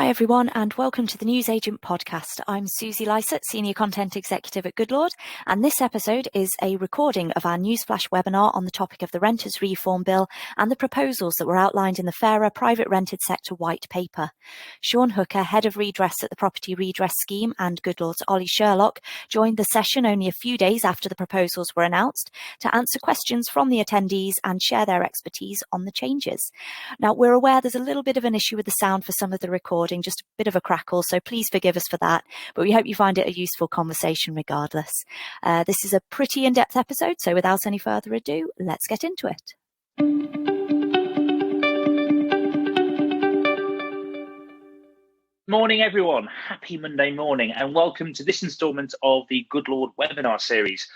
Hi everyone and welcome to the News Agent podcast. I'm Susie Lysett, Senior Content Executive at Goodlord, and this episode is a recording of our newsflash webinar on the topic of the Renters Reform Bill and the proposals that were outlined in the Fairer Private Rented Sector White Paper. Sean Hooker, Head of Redress at the Property Redress Scheme, and Goodlord's Ollie Sherlock joined the session only a few days after the proposals were announced to answer questions from the attendees and share their expertise on the changes. Now, we're aware there's a little bit of an issue with the sound for some of the recording, just a bit of a crackle, so please forgive us for that, but we hope you find it a useful conversation regardless. This is a pretty in-depth episode, so without any further ado, let's get into it. Morning everyone, happy Monday morning and welcome to this instalment of the Goodlord webinar series.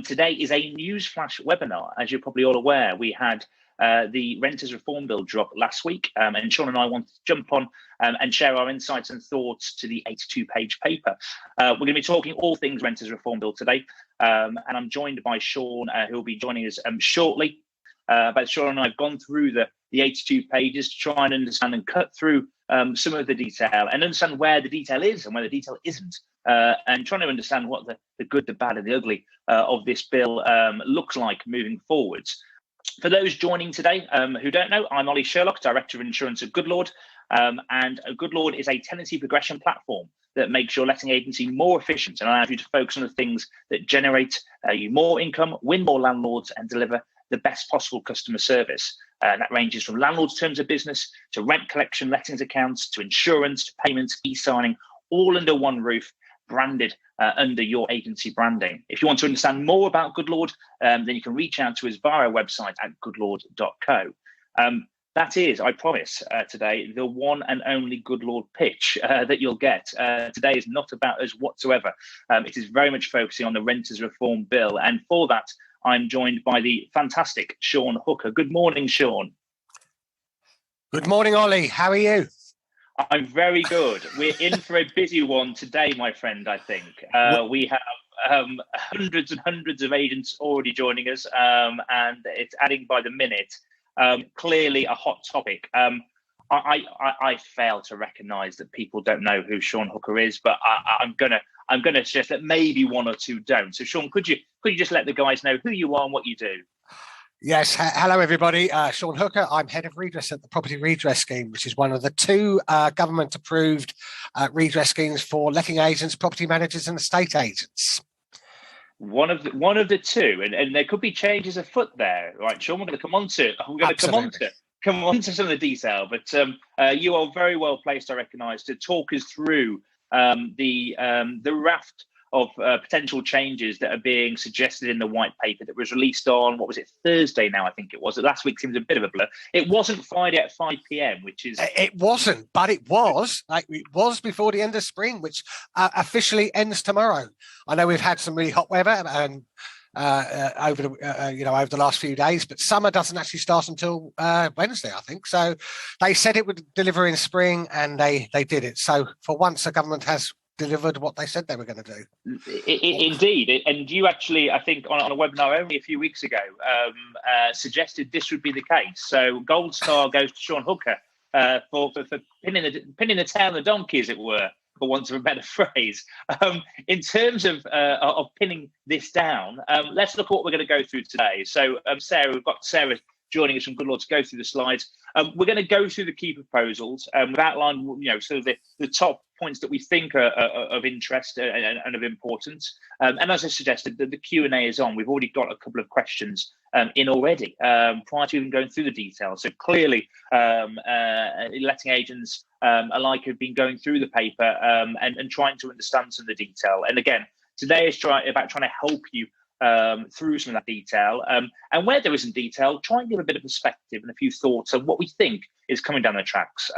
Today is a newsflash webinar. As you're probably all aware, we had the Renters Reform Bill drop last week, and Sean and I wanted to jump on and share our insights and thoughts to the 82-page paper. We're going to be talking all things Renters Reform Bill today, and I'm joined by Sean, who will be joining us shortly. But Sean and I have gone through the 82 pages to try and understand and cut through some of the detail and understand where the detail is and where the detail isn't, and trying to understand what the good, the bad, and the ugly of this bill looks like moving forwards. For those joining today who don't know, I'm Ollie Sherlock, Director of Insurance at Goodlord, and Goodlord is a tenancy progression platform that makes your letting agency more efficient and allows you to focus on the things that generate you more income, win more landlords, and deliver the best possible customer service. That ranges from landlords' terms of business to rent collection, lettings accounts, to insurance, to payments, e-signing, all under one roof, branded under your agency branding. If you want to understand more about Goodlord, then you can reach out to us via our website at goodlord.co. That is, I promise, today, the one and only Goodlord pitch that you'll get. Today is not about us whatsoever. It is very much focusing on the Renters Reform Bill. And for that, I'm joined by the fantastic Sean Hooker. Good morning, Sean. Good morning, Ollie. How are you? I'm very good. We're in for a busy one today, my friend, I think. We have hundreds and hundreds of agents already joining us, and it's adding by the minute. Clearly a hot topic. I fail to recognise that people don't know who Sean Hooker is, but I'm gonna suggest that maybe one or two don't. So, Sean, could you just let the guys know who you are and what you do? Yes. Hello, everybody. Sean Hooker. I'm Head of Redress at the Property Redress Scheme, which is one of the two government-approved redress schemes for letting agents, property managers, and estate agents. One of the two, and there could be changes afoot there, right, Sean? We're going to come on to. Come on to some of the detail, but you are very well placed, I recognise, to talk us through the raft of potential changes that are being suggested in the white paper that was released on, what was it, Thursday now, I think it was. Last week seems a bit of a blur. It wasn't Friday at 5 p.m, which is... It wasn't, but it was. It was before the end of spring, which officially ends tomorrow. I know we've had some really hot weather and over the last few days, but summer doesn't actually start until Wednesday, I think. So they said it would deliver in spring, and they did it. So for once, the government has delivered what they said they were going to do. Indeed. And you actually, I think, on a webinar only a few weeks ago, suggested this would be the case. So gold star goes to Sean Hooker for pinning the tail on the donkey, as it were, for want of a better phrase. In terms of pinning this down, let's look at what we're going to go through today. So, Sarah, we've got Sarah joining us from Goodlord to go through the slides. We're going to go through the key proposals. We've outlined, sort of the top points that we think are of interest and of importance. And as I suggested, the Q&A is on. We've already got a couple of questions in already prior to even going through the details. So clearly, letting agents alike have been going through the paper and trying to understand some of the detail. And again, today is about trying to help you through some of that detail. And where there isn't detail, try and give a bit of perspective and a few thoughts on what we think is coming down the tracks.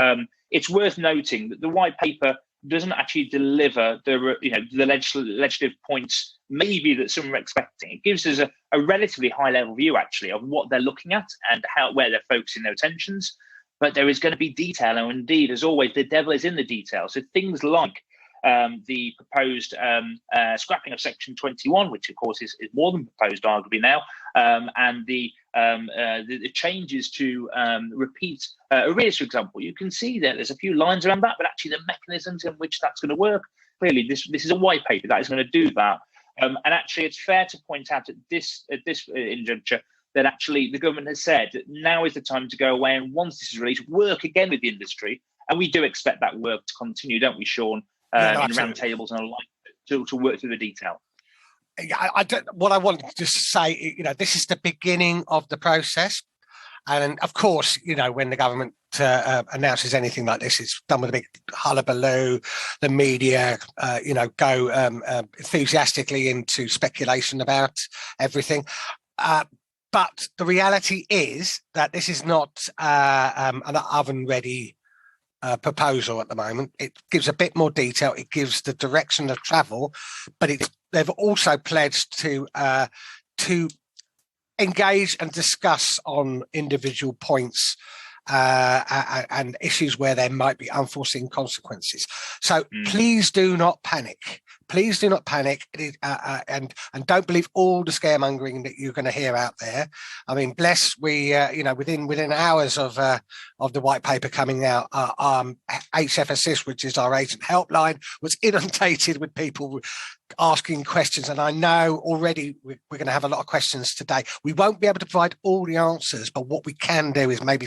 It's worth noting that the white paper doesn't actually deliver the legislative points maybe that some are expecting. It gives us a relatively high level view actually of what they're looking at and where they're focusing their attentions. But there is going to be detail, and indeed, as always, the devil is in the detail. So things like the proposed scrapping of Section 21, which of course is more than proposed arguably now, and the changes to repeat arrears, for example. You can see that there's a few lines around that, but actually the mechanisms in which that's going to work, clearly this is a white paper that is going to do that. And actually, it's fair to point out at this juncture that actually the government has said that now is the time to go away and, once this is released, work again with the industry. And we do expect that work to continue, don't we, Sean, in roundtables and the like, to work through the detail. What I wanted to just say, this is the beginning of the process. And of course, when the government announces anything like this, it's done with a big hullabaloo. The media, go enthusiastically into speculation about everything. But the reality is that this is not an oven-ready proposal at the moment. It gives a bit more detail. It gives the direction of travel, but they've also pledged to engage and discuss on individual points and issues where there might be unforeseen consequences. So please do not panic. Please do not panic, and don't believe all the scaremongering that you're going to hear out there. I mean, within hours of the white paper coming out, HF Assist, which is our agent helpline, was inundated with people asking questions, and I know already we're going to have a lot of questions today. We won't be able to provide all the answers, but what we can do is maybe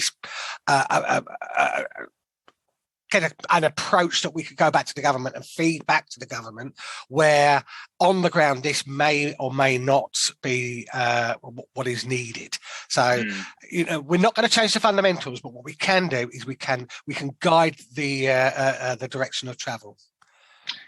get an approach that we could go back to the government and feed back to the government, where on the ground this may or may not be what is needed. So we're not going to change the fundamentals, but what we can do is we can guide the direction of travel.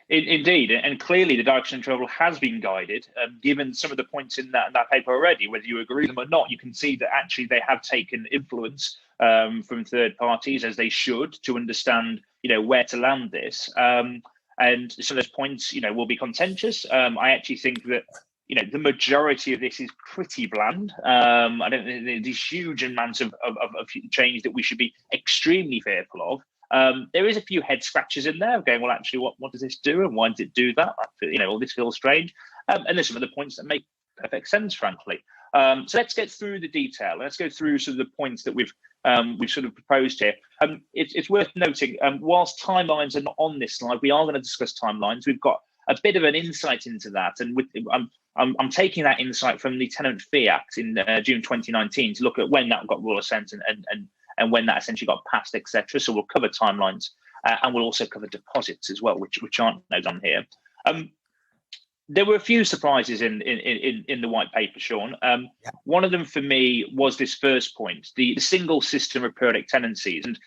Indeed, and clearly the direction of travel has been guided, given some of the points in that paper already. Whether you agree with them or not, you can see that actually they have taken influence from third parties, as they should, to understand where to land this. And some of those points will be contentious. I actually think that the majority of this is pretty bland. I don't think there's huge amounts of change that we should be extremely fearful of. There is a few head scratches in there going, well, actually, what does this do, and why does it do that? All this feels strange. And there's some of the points that make perfect sense, frankly. So let's get through the detail. Let's go through sort of the points that we've sort of proposed here. It's worth noting, whilst timelines are not on this slide, we are going to discuss timelines. We've got a bit of an insight into that, and I'm taking that insight from the Tenant Fee Act in June 2019 to look at when that got royal assent and when that essentially got passed, etc. So we'll cover timelines, and we'll also cover deposits as well, which aren't noted on here. There were a few surprises in the white paper, Sean. One of them for me was this first point, the single system of periodic tenancies. And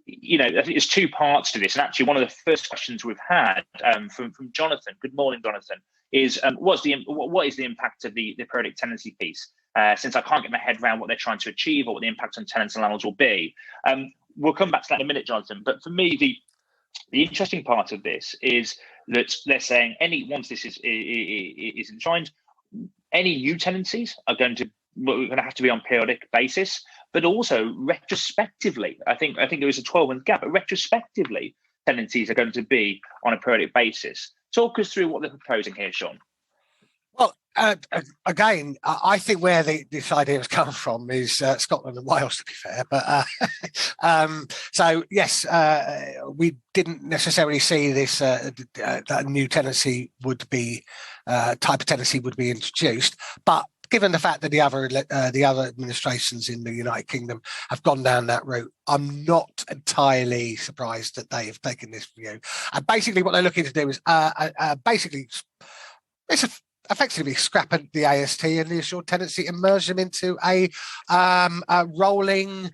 I think there's two parts to this. And actually, one of the first questions we've had from Jonathan, good morning, Jonathan, is what is the impact of the periodic tenancy piece? Since I can't get my head around what they're trying to achieve or what the impact on tenants and landlords will be. We'll come back to that in a minute, Jonathan. But for me, the interesting part of this is that they're saying once this is enshrined, any new tenancies are going to have to be on periodic basis, but also retrospectively. I think there is a 12-month gap, but retrospectively, tenancies are going to be on a periodic basis. Talk us through what they're proposing here, Sean. Well, again, I think where this idea has come from is Scotland and Wales, to be fair. But so yes, we didn't necessarily see this that new tenancy would be type of tenancy would be introduced, but given the fact that the other administrations in the United Kingdom have gone down that route, I'm not entirely surprised that they have taken this view. And basically, what they're looking to do is effectively scrap the AST and the assured tenancy and merge them into a rolling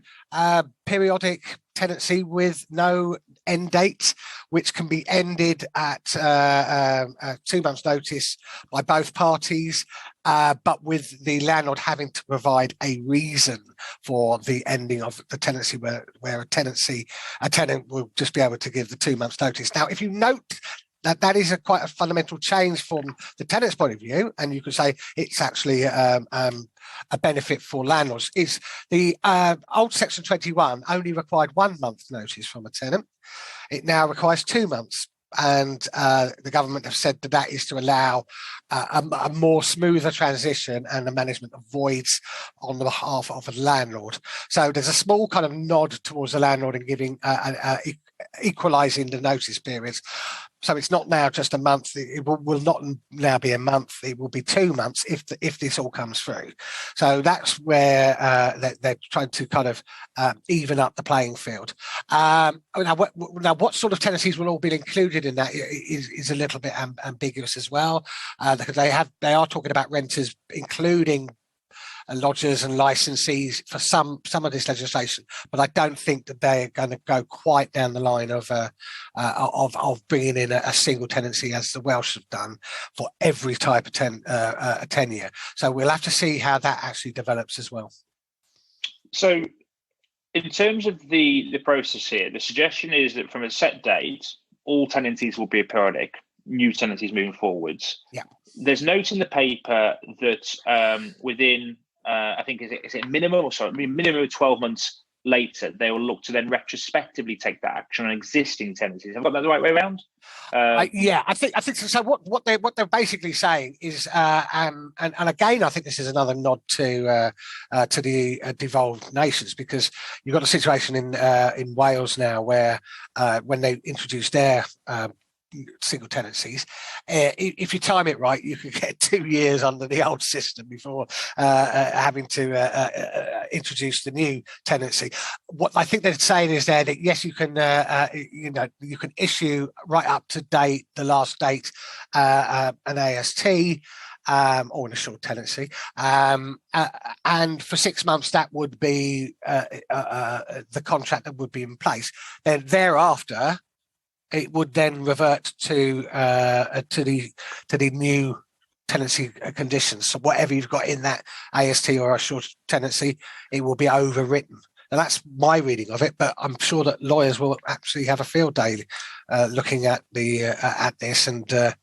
periodic tenancy with no end date, which can be ended at 2 months' notice by both parties, but with the landlord having to provide a reason for the ending of the tenancy, where a tenant will just be able to give the 2 months' notice. Now, if you note that is quite a fundamental change from the tenant's point of view, and you could say it's actually a benefit for landlords. Is the old Section 21 only required 1 month's notice from a tenant. It now requires 2 months. and the government have said that is to allow a more smoother transition and the management of voids on the behalf of the landlord. So there's a small kind of nod towards the landlord in giving equalising the notice periods. So it's not now just a month. It will not now be a month. It will be 2 months if this all comes through. So that's where they're trying to kind of even up the playing field. Now, what sort of tenancies will all be included in that is a little bit ambiguous as well, because they are talking about renters including lodgers and licensees for some of this legislation, but I don't think that they're going to go quite down the line of bringing in a single tenancy as the Welsh have done for every type of tenure. So we'll have to see how that actually develops as well. So in terms of the process here, the suggestion is that from a set date, all tenancies will be periodic, new tenancies moving forwards. Yeah. There's note in the paper that within I think is it minimum of 12 months later, they will look to then retrospectively take that action on existing tenancies. Have I got that the right way around? Yeah, I think so. So what they're basically saying is, and again, I think this is another nod to the devolved nations, because you've got a situation in Wales now where when they introduced their single tenancies, if you time it right, you could get 2 years under the old system before having to introduce the new tenancy. What I think they're saying is there that yes, you can you can issue right up to date, the last date, an AST or an assured tenancy, and for 6 months that would be the contract that would be in place. Then thereafter, it would then revert to the new tenancy conditions. So whatever you've got in that AST or a short tenancy, it will be overwritten. And that's my reading of it. But I'm sure that lawyers will actually have a field day looking at this. And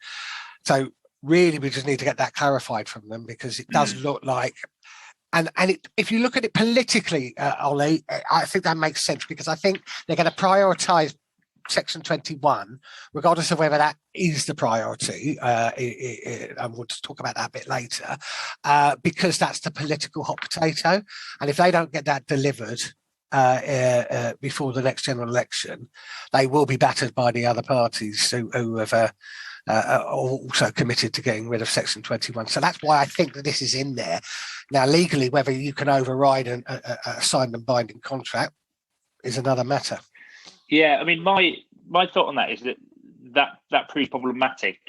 so really, we just need to get that clarified from them, because it does look like. And if you look at it politically, Ollie, I think that makes sense, because I think they're going to prioritise Section 21, regardless of whether that is the priority, and we'll just talk about that a bit later, because that's the political hot potato. And if they don't get that delivered before the next general election, they will be battered by the other parties who have also committed to getting rid of Section 21. So that's why I think that this is in there. Now, legally, whether you can override a signed and binding contract is another matter. Yeah, I mean, my thought on that is that proves problematic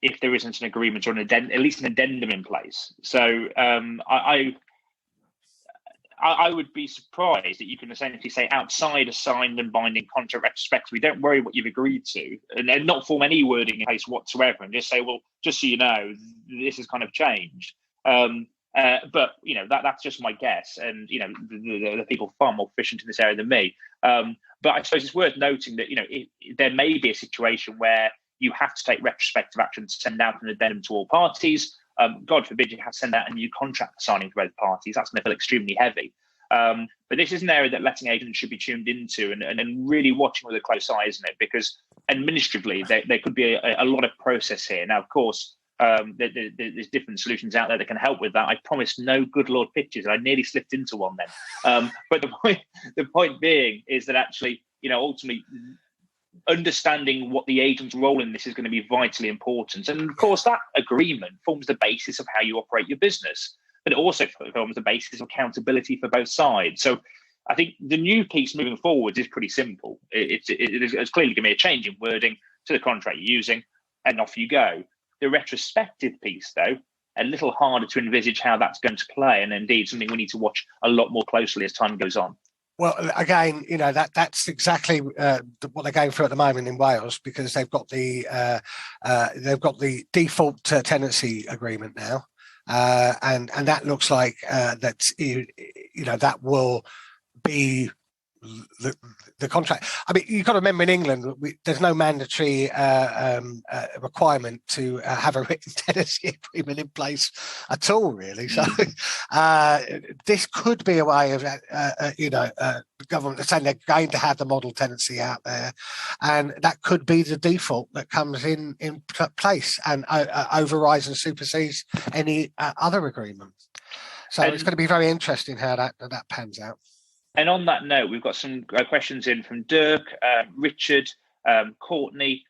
if there isn't an agreement or at least an addendum in place. So I would be surprised that you can essentially say outside a signed and binding contract retrospectively, don't worry what you've agreed to, and not form any wording in place whatsoever, and just say, well, just so you know, this has kind of changed. But that's just my guess, and the people far more proficient in this area than me. But I suppose it's worth noting that there may be a situation where you have to take retrospective action to send out an addendum to all parties. God forbid you have to send out a new contract for signing for both parties. That's going to feel extremely heavy. But this is an area that letting agents should be tuned into and really watching with a close eye, isn't it? Because administratively, there could be a lot of process here. Now, of course, there's different solutions out there that can help with that. I promised no Goodlord pitches, and I nearly slipped into one then. But the point being is that actually, ultimately, understanding what the agent's role in this is going to be vitally important. And of course, that agreement forms the basis of how you operate your business, but it also forms the basis of accountability for both sides. So I think the new piece moving forward is pretty simple. It's clearly going to be a change in wording to the contract you're using, and off you go. The retrospective piece, though, a little harder to envisage how that's going to play, and indeed something we need to watch a lot more closely as time goes on. Well, again, that's exactly what they're going through at the moment in Wales, because they've got the default tenancy agreement now, and that looks like that will be the contract. I mean, you've got to remember in England, there's no mandatory requirement to have a written tenancy agreement in place at all, really. So this could be a way of, the government saying they're going to have the model tenancy out there, and that could be the default that comes in place and overrides and supersedes any other agreement. So it's going to be very interesting how that pans out. And on that note, we've got some questions in from Dirk, Richard, Courtney,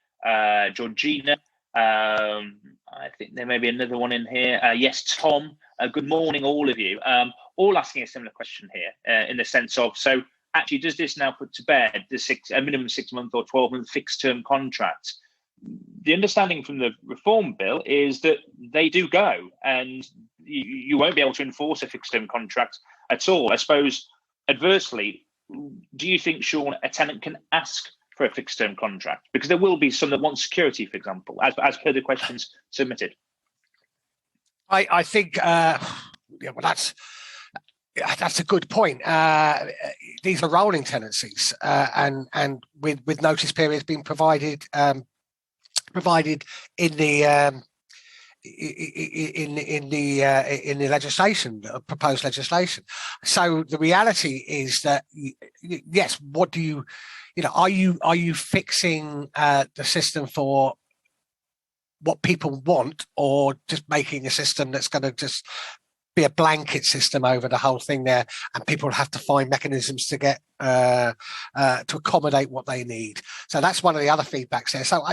Georgina. I think there may be another one in here. Yes, Tom. Good morning, all of you. All asking a similar question here in the sense of, so actually, does this now put to bed a minimum 6 month or 12-month fixed term contract? The understanding from the reform bill is that they do go, and you won't be able to enforce a fixed term contract at all. I suppose, adversely, do you think, Sean, a tenant can ask for a fixed term contract? Because there will be some that want security, for example, as per the questions submitted. I think, that's a good point. These are rolling tenancies, and with notice periods being provided in the in the legislation, proposed legislation. So the reality is that, yes, what do you are you fixing the system for what people want, or just making a system that's going to just be a blanket system over the whole thing there, and people have to find mechanisms to get to accommodate what they need? So that's one of the other feedbacks there. So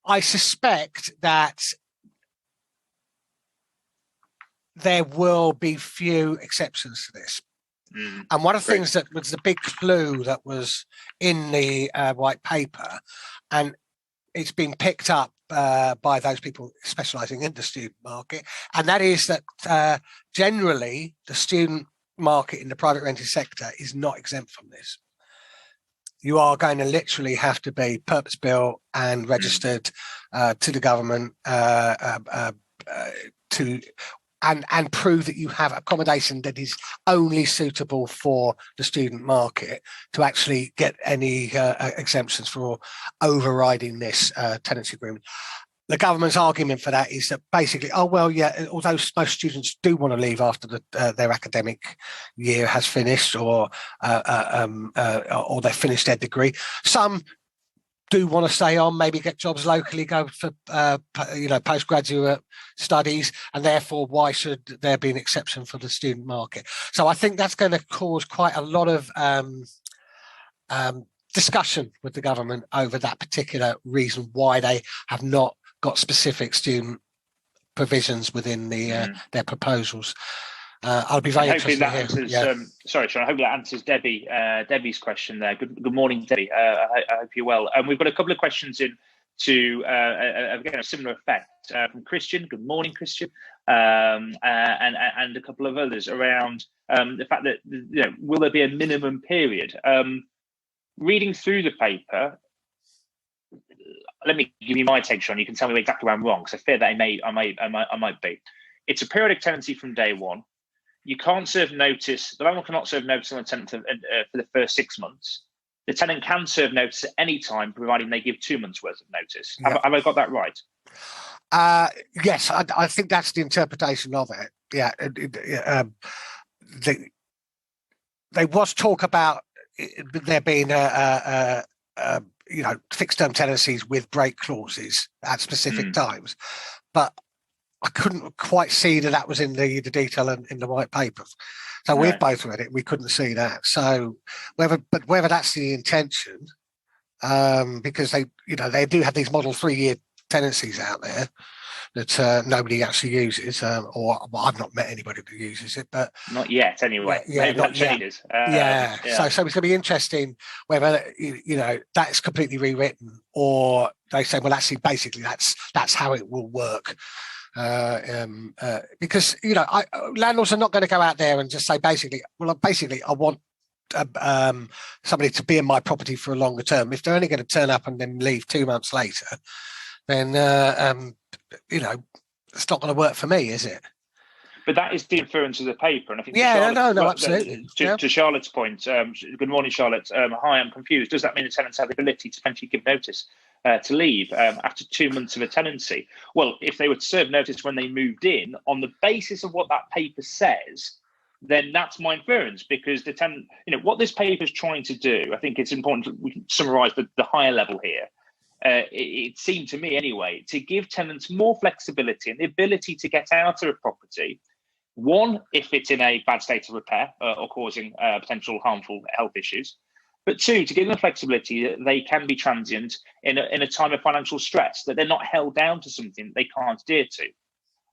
I suspect that there will be few exceptions to this. And one of the things that was the big clue that was in the white paper, and it's been picked up by those people specialising in the student market, and that is that generally the student market in the private rented sector is not exempt from this. You are going to literally have to be purpose-built and registered to the government and prove that you have accommodation that is only suitable for the student market to actually get any exemptions for overriding this tenancy agreement. The government's argument for that is that basically, although most students do want to leave after their academic year has finished, or they've finished their degree, some do want to stay on, maybe get jobs locally, go for postgraduate studies, and therefore why should there be an exception for the student market? So I think that's going to cause quite a lot of discussion with the government over that particular reason why they have not got specific student provisions within their proposals. I'll be very interested to hear. Sorry, Sean, I hope that answers Debbie's question there. Good morning, Debbie. I hope you're well. And we've got a couple of questions in to again a similar effect from Christian. Good morning, Christian, and a couple of others around the fact that will there be a minimum period? Reading through the paper, let me give you my take, Sean. You can tell me exactly where I'm wrong, because I fear that I might be. It's a periodic tenancy from day one. You can't serve notice. The landlord cannot serve notice on the tenant for the first 6 months. The tenant can serve notice at any time, providing they give 2 months' worth of notice. Yeah. Have I got that right? Yes, I think that's the interpretation of it. Yeah, there was talk about there being fixed-term tenancies with break clauses at specific times, but I couldn't quite see that was in the detail in the white paper. So we've both read it. We couldn't see that. So whether that's the intention, because they do have these model 3-year tenancies out there that nobody actually uses, or I've not met anybody that uses it, but not yet anyway. Yeah, not yet. So it's going to be interesting whether that's completely rewritten, or they say, well, actually, basically that's how it will work. Because landlords are not going to go out there and just say basically I want somebody to be in my property for a longer term. If they're only going to turn up and then leave 2 months later, then it's not going to work for me, is it? But that is the inference of the paper, and I think absolutely. To Charlotte's point, good morning, Charlotte. Hi, I'm confused. Does that mean the tenants have the ability to potentially give notice to leave after 2 months of a tenancy? Well, if they were to serve notice when they moved in, on the basis of what that paper says, then that's my inference, because the tenant, what this paper is trying to do, I think it's important we can summarise the higher level here. It seemed to me anyway, to give tenants more flexibility and the ability to get out of a property. One, if it's in a bad state of repair or causing potential harmful health issues. But two, to give them flexibility that they can be transient in a time of financial stress, that they're not held down to something they can't adhere to.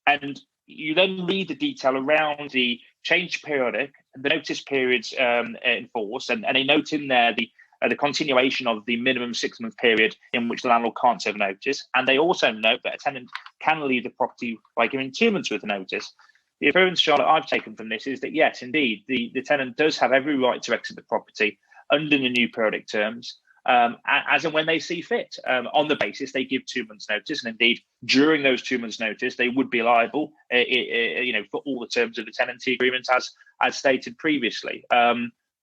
And you then read the detail around the change periodic, the notice periods in force, and they note in there the continuation of the minimum 6 month period in which the landlord can't serve notice. And they also note that a tenant can leave the property by giving 2 months worth of notice. The inference, Charlotte, I've taken from this is that, yes, indeed, the tenant does have every right to exit the property under the new periodic terms, as and when they see fit, on the basis they give 2 months notice. And indeed, during those 2 months notice, they would be liable, for all the terms of the tenancy agreement as stated previously.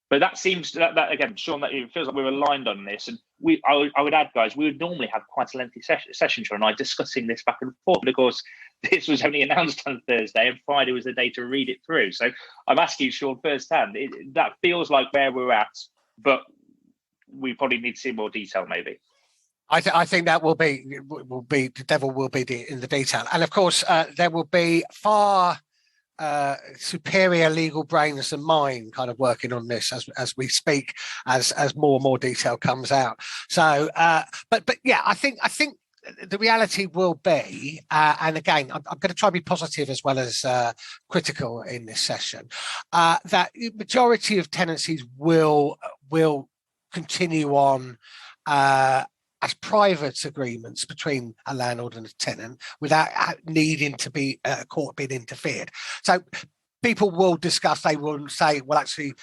But that seems that again, Sean, that it feels like we're aligned on this. And I would add, guys, we would normally have quite a lengthy session, Sean and I, discussing this back and forth. But of course, this was only announced on Thursday, and Friday was the day to read it through. So I'm asking you, Sean, firsthand. That feels like where we're at, but we probably need to see more detail, maybe. I think that will be the devil will be in the detail, and of course there will be far superior legal brains than mine kind of working on this as we speak, as more and more detail comes out. So but yeah, I think the reality will be, and again, I'm going to try to be positive as well as critical in this session, that the majority of tenancies will continue on as private agreements between a landlord and a tenant without needing to be court being interfered. So people will discuss, they will say, well, actually,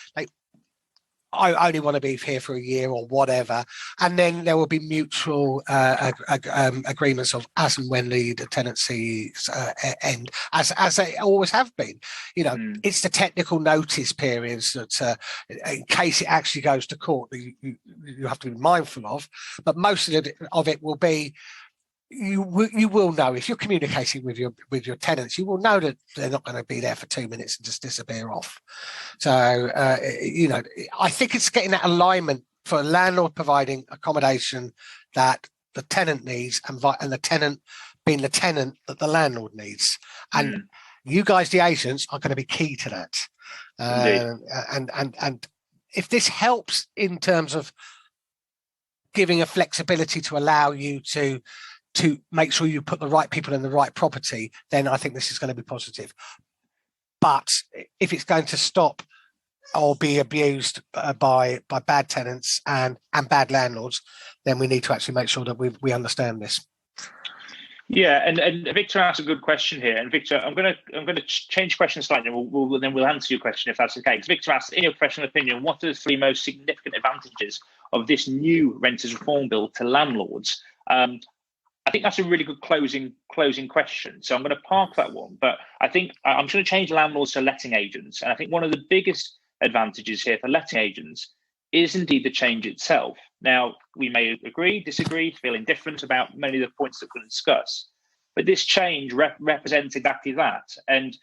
I only want to be here for a year or whatever, and then there will be mutual agreements of as and when the tenancies end, as they always have been. It's the technical notice periods that, in case it actually goes to court, you have to be mindful of. But most of it will be. You will know if you're communicating with your tenants, you will know that they're not going to be there for 2 minutes and just disappear off. So I think it's getting that alignment for a landlord providing accommodation that the tenant needs, and the tenant being the tenant that the landlord needs. And you guys, the agents, are going to be key to that. And if this helps in terms of giving a flexibility to allow you to make sure you put the right people in the right property, then I think this is going to be positive. But if it's going to stop or be abused by bad tenants and bad landlords, then we need to actually make sure that we understand this. Yeah, and Victor asked a good question here. And Victor, I'm going to change question slightly. Then we'll answer your question if that's okay. Because Victor asked, in your professional opinion, what are the three most significant advantages of this new renters reform bill to landlords? I think that's a really good closing question. So I'm going to park that one. But I think I'm going to change landlords to letting agents. And I think one of the biggest advantages here for letting agents is indeed the change itself. Now, we may agree, disagree, feel indifferent about many of the points that we'll discuss. But this change represents exactly that. And,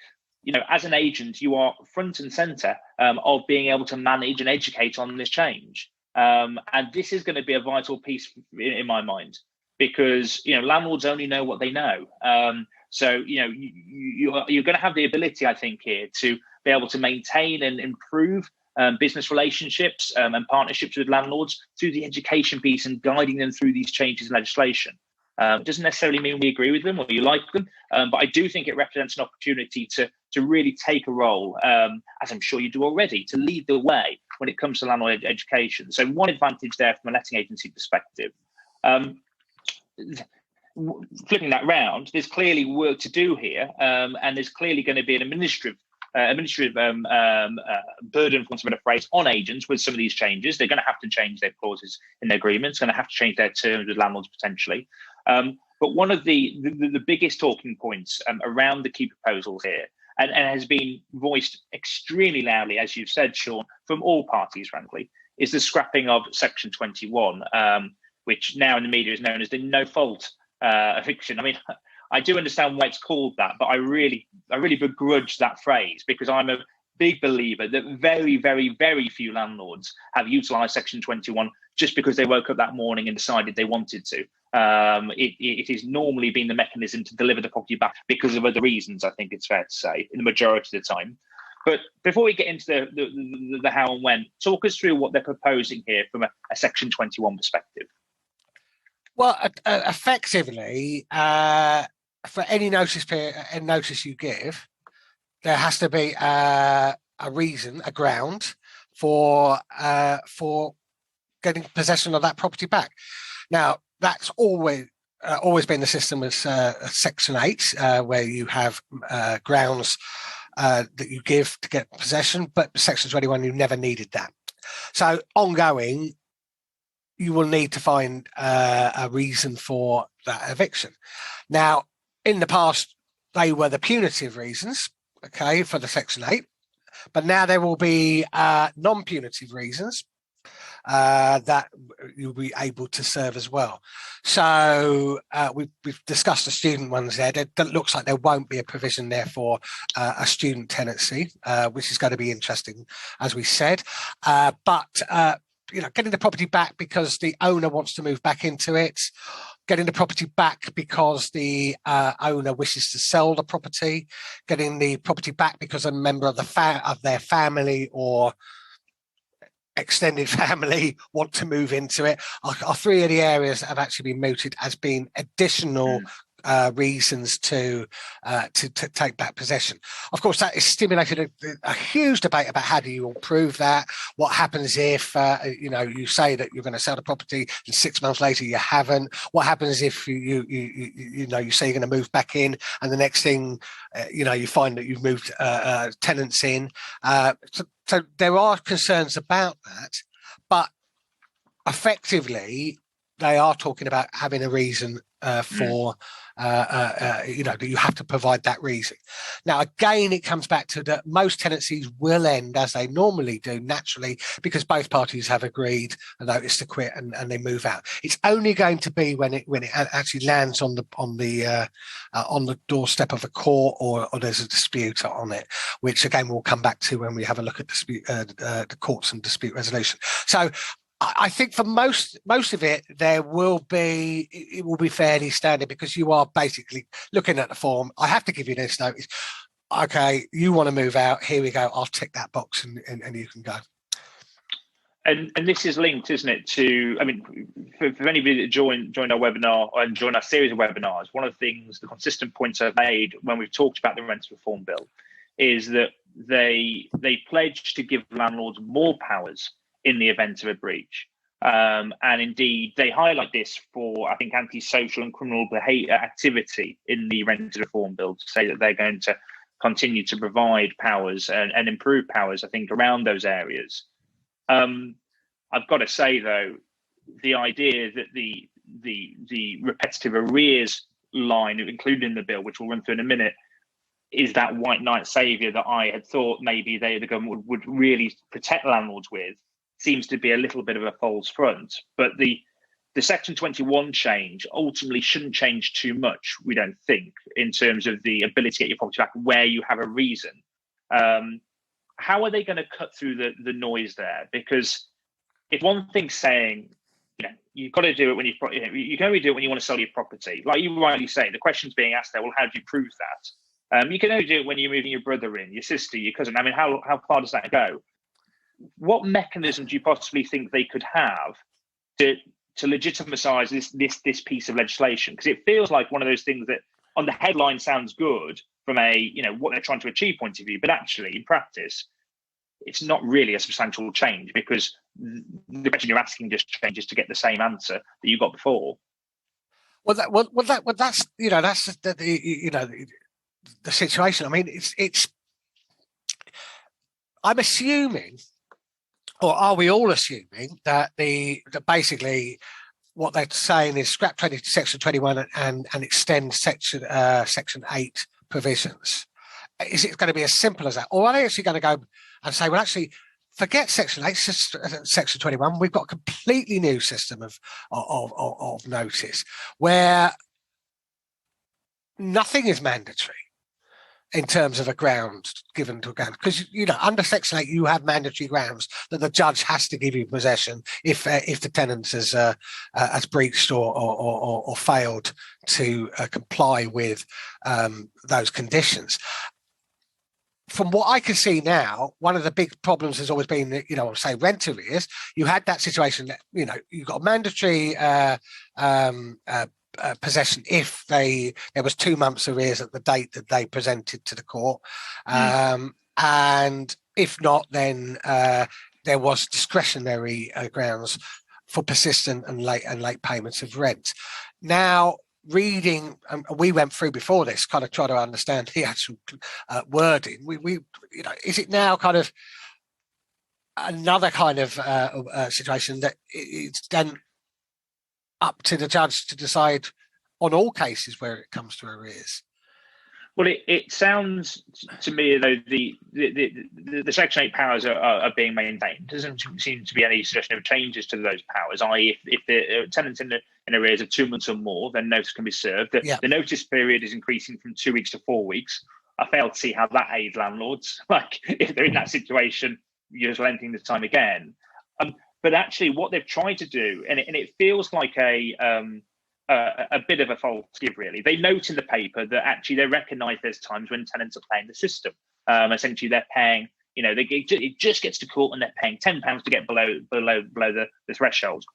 as an agent, you are front and center of being able to manage and educate on this change. And this is going to be a vital piece in my mind. Because landlords only know what they know, so you're going to have the ability, I think, here to be able to maintain and improve business relationships and partnerships with landlords through the education piece and guiding them through these changes in legislation. It doesn't necessarily mean we agree with them or you like them, but I do think it represents an opportunity to really take a role, as I'm sure you do already, to lead the way when it comes to landlord education. So one advantage there from a letting agency perspective. Flipping that round, there's clearly work to do here, and there's clearly going to be an administrative burden, for want of a better phrase, on agents with some of these changes. They're going to have to change their clauses in their agreements, going to have to change their terms with landlords potentially. But one of the biggest talking points around the key proposals here, and has been voiced extremely loudly, as you've said, Sean, from all parties, frankly, is the scrapping of Section 21, which now in the media is known as the no-fault eviction. I mean, I do understand why it's called that, but I really begrudge that phrase, because I'm a big believer that very, very, very few landlords have utilised Section 21 just because they woke up that morning and decided they wanted to. It has normally been the mechanism to deliver the property back because of other reasons, I think it's fair to say, in the majority of the time. But before we get into the how and when, talk us through what they're proposing here from a Section 21 perspective. Well, effectively, for any notice period and notice you give, there has to be a reason, a ground for getting possession of that property back. Now, that's always been the system with Section 8, where you have grounds that you give to get possession, but Section 21, you never needed that. So ongoing, you will need to find a reason for that eviction. Now, in the past, they were the punitive reasons, okay, for the Section 8, but now there will be non-punitive reasons that you'll be able to serve as well. So we've discussed the student ones there. It looks like there won't be a provision there for a student tenancy, which is going to be interesting, as we said. But getting the property back because the owner wants to move back into it, getting the property back because the owner wishes to sell the property, getting the property back because a member of their family or extended family want to move into it, are three of the areas that have actually been mooted as being additional reasons to take back possession. Of course, that has stimulated a huge debate about how do you all prove that. What happens if you say that you're going to sell the property and 6 months later you haven't? What happens if you say you're going to move back in and the next thing you find that you've moved tenants in? So there are concerns about that, but effectively they are talking about having a reason for that you have to provide that reason. Now, again, it comes back to that most tenancies will end as they normally do, naturally, because both parties have agreed a notice to quit and they move out. It's only going to be when it actually lands on the doorstep of a court or there's a dispute on it, which again we'll come back to when we have a look at the courts and dispute resolution. So I think for most of it, it will be fairly standard, because you are basically looking at the form. I have to give you this notice. Okay, you want to move out? Here we go. I'll tick that box and you can go. And this is linked, isn't it, to, I mean, for anybody that joined our webinar and joined our series of webinars, one of the things, the consistent points I've made when we've talked about the Renters Reform Bill is that they pledge to give landlords more powers in the event of a breach. And indeed, they highlight this for, I think, antisocial and criminal behaviour activity in the Renters Reform Bill, to say that they're going to continue to provide powers and improve powers, I think, around those areas. I've got to say, though, the idea that the repetitive arrears line included in the bill, which we'll run through in a minute, is that white knight saviour that I had thought maybe the government would really protect landlords with, seems to be a little bit of a false front. But the Section 21 change ultimately shouldn't change too much, we don't think, in terms of the ability to get your property back where you have a reason. How are they going to cut through the noise there? Because if one thing's saying, you've got to do it when you can only do it when you want to sell your property. Like you rightly say, the question's being asked there, well, how do you prove that? You can only do it when you're moving your brother in, your sister, your cousin. I mean, how far does that go? What mechanism do you possibly think they could have to legitimise this piece of legislation? Because it feels like one of those things that on the headline sounds good from a what they're trying to achieve point of view, but actually in practice it's not really a substantial change, because the question you're asking just changes to get the same answer that you got before. That's the situation. I mean, it's I'm assuming, or are we all assuming, that basically what they're saying is scrap Section 21 and extend Section 8 provisions. is it going to be as simple as that? Or are they actually going to go and say, well, actually, forget Section 8, Section 21. We've got a completely new system of notice where nothing is mandatory in terms of a ground given to a ground, because under Section 8 you have mandatory grounds that the judge has to give you possession if the tenant has breached or failed to comply with those conditions. From what I can see now, one of the big problems has always been that, say rent arrears. You had that situation that you got a mandatory possession if there was 2 months arrears at the date that they presented to the court, and if not, then there was discretionary grounds for persistent and late payments of rent. Now, reading, we went through before this, kind of try to understand the actual wording. We is it now kind of another kind of situation that it's then up to the judge to decide on all cases where it comes to arrears? Well, it sounds to me as though the Section 8 powers are being maintained. There doesn't seem to be any suggestion of changes to those powers, i.e. if the tenant's in arrears of 2 months or more, then notice can be served. The notice period is increasing from 2 weeks to 4 weeks. I fail to see how that aids landlords. Like, if they're in that situation, you're just lengthening the time again. But actually, what they've tried to do, and it feels like a bit of a false give, really. They note in the paper that actually they recognise there's times when tenants are playing the system. Essentially, they're paying, it just gets to court and they're paying £10 to get below the threshold.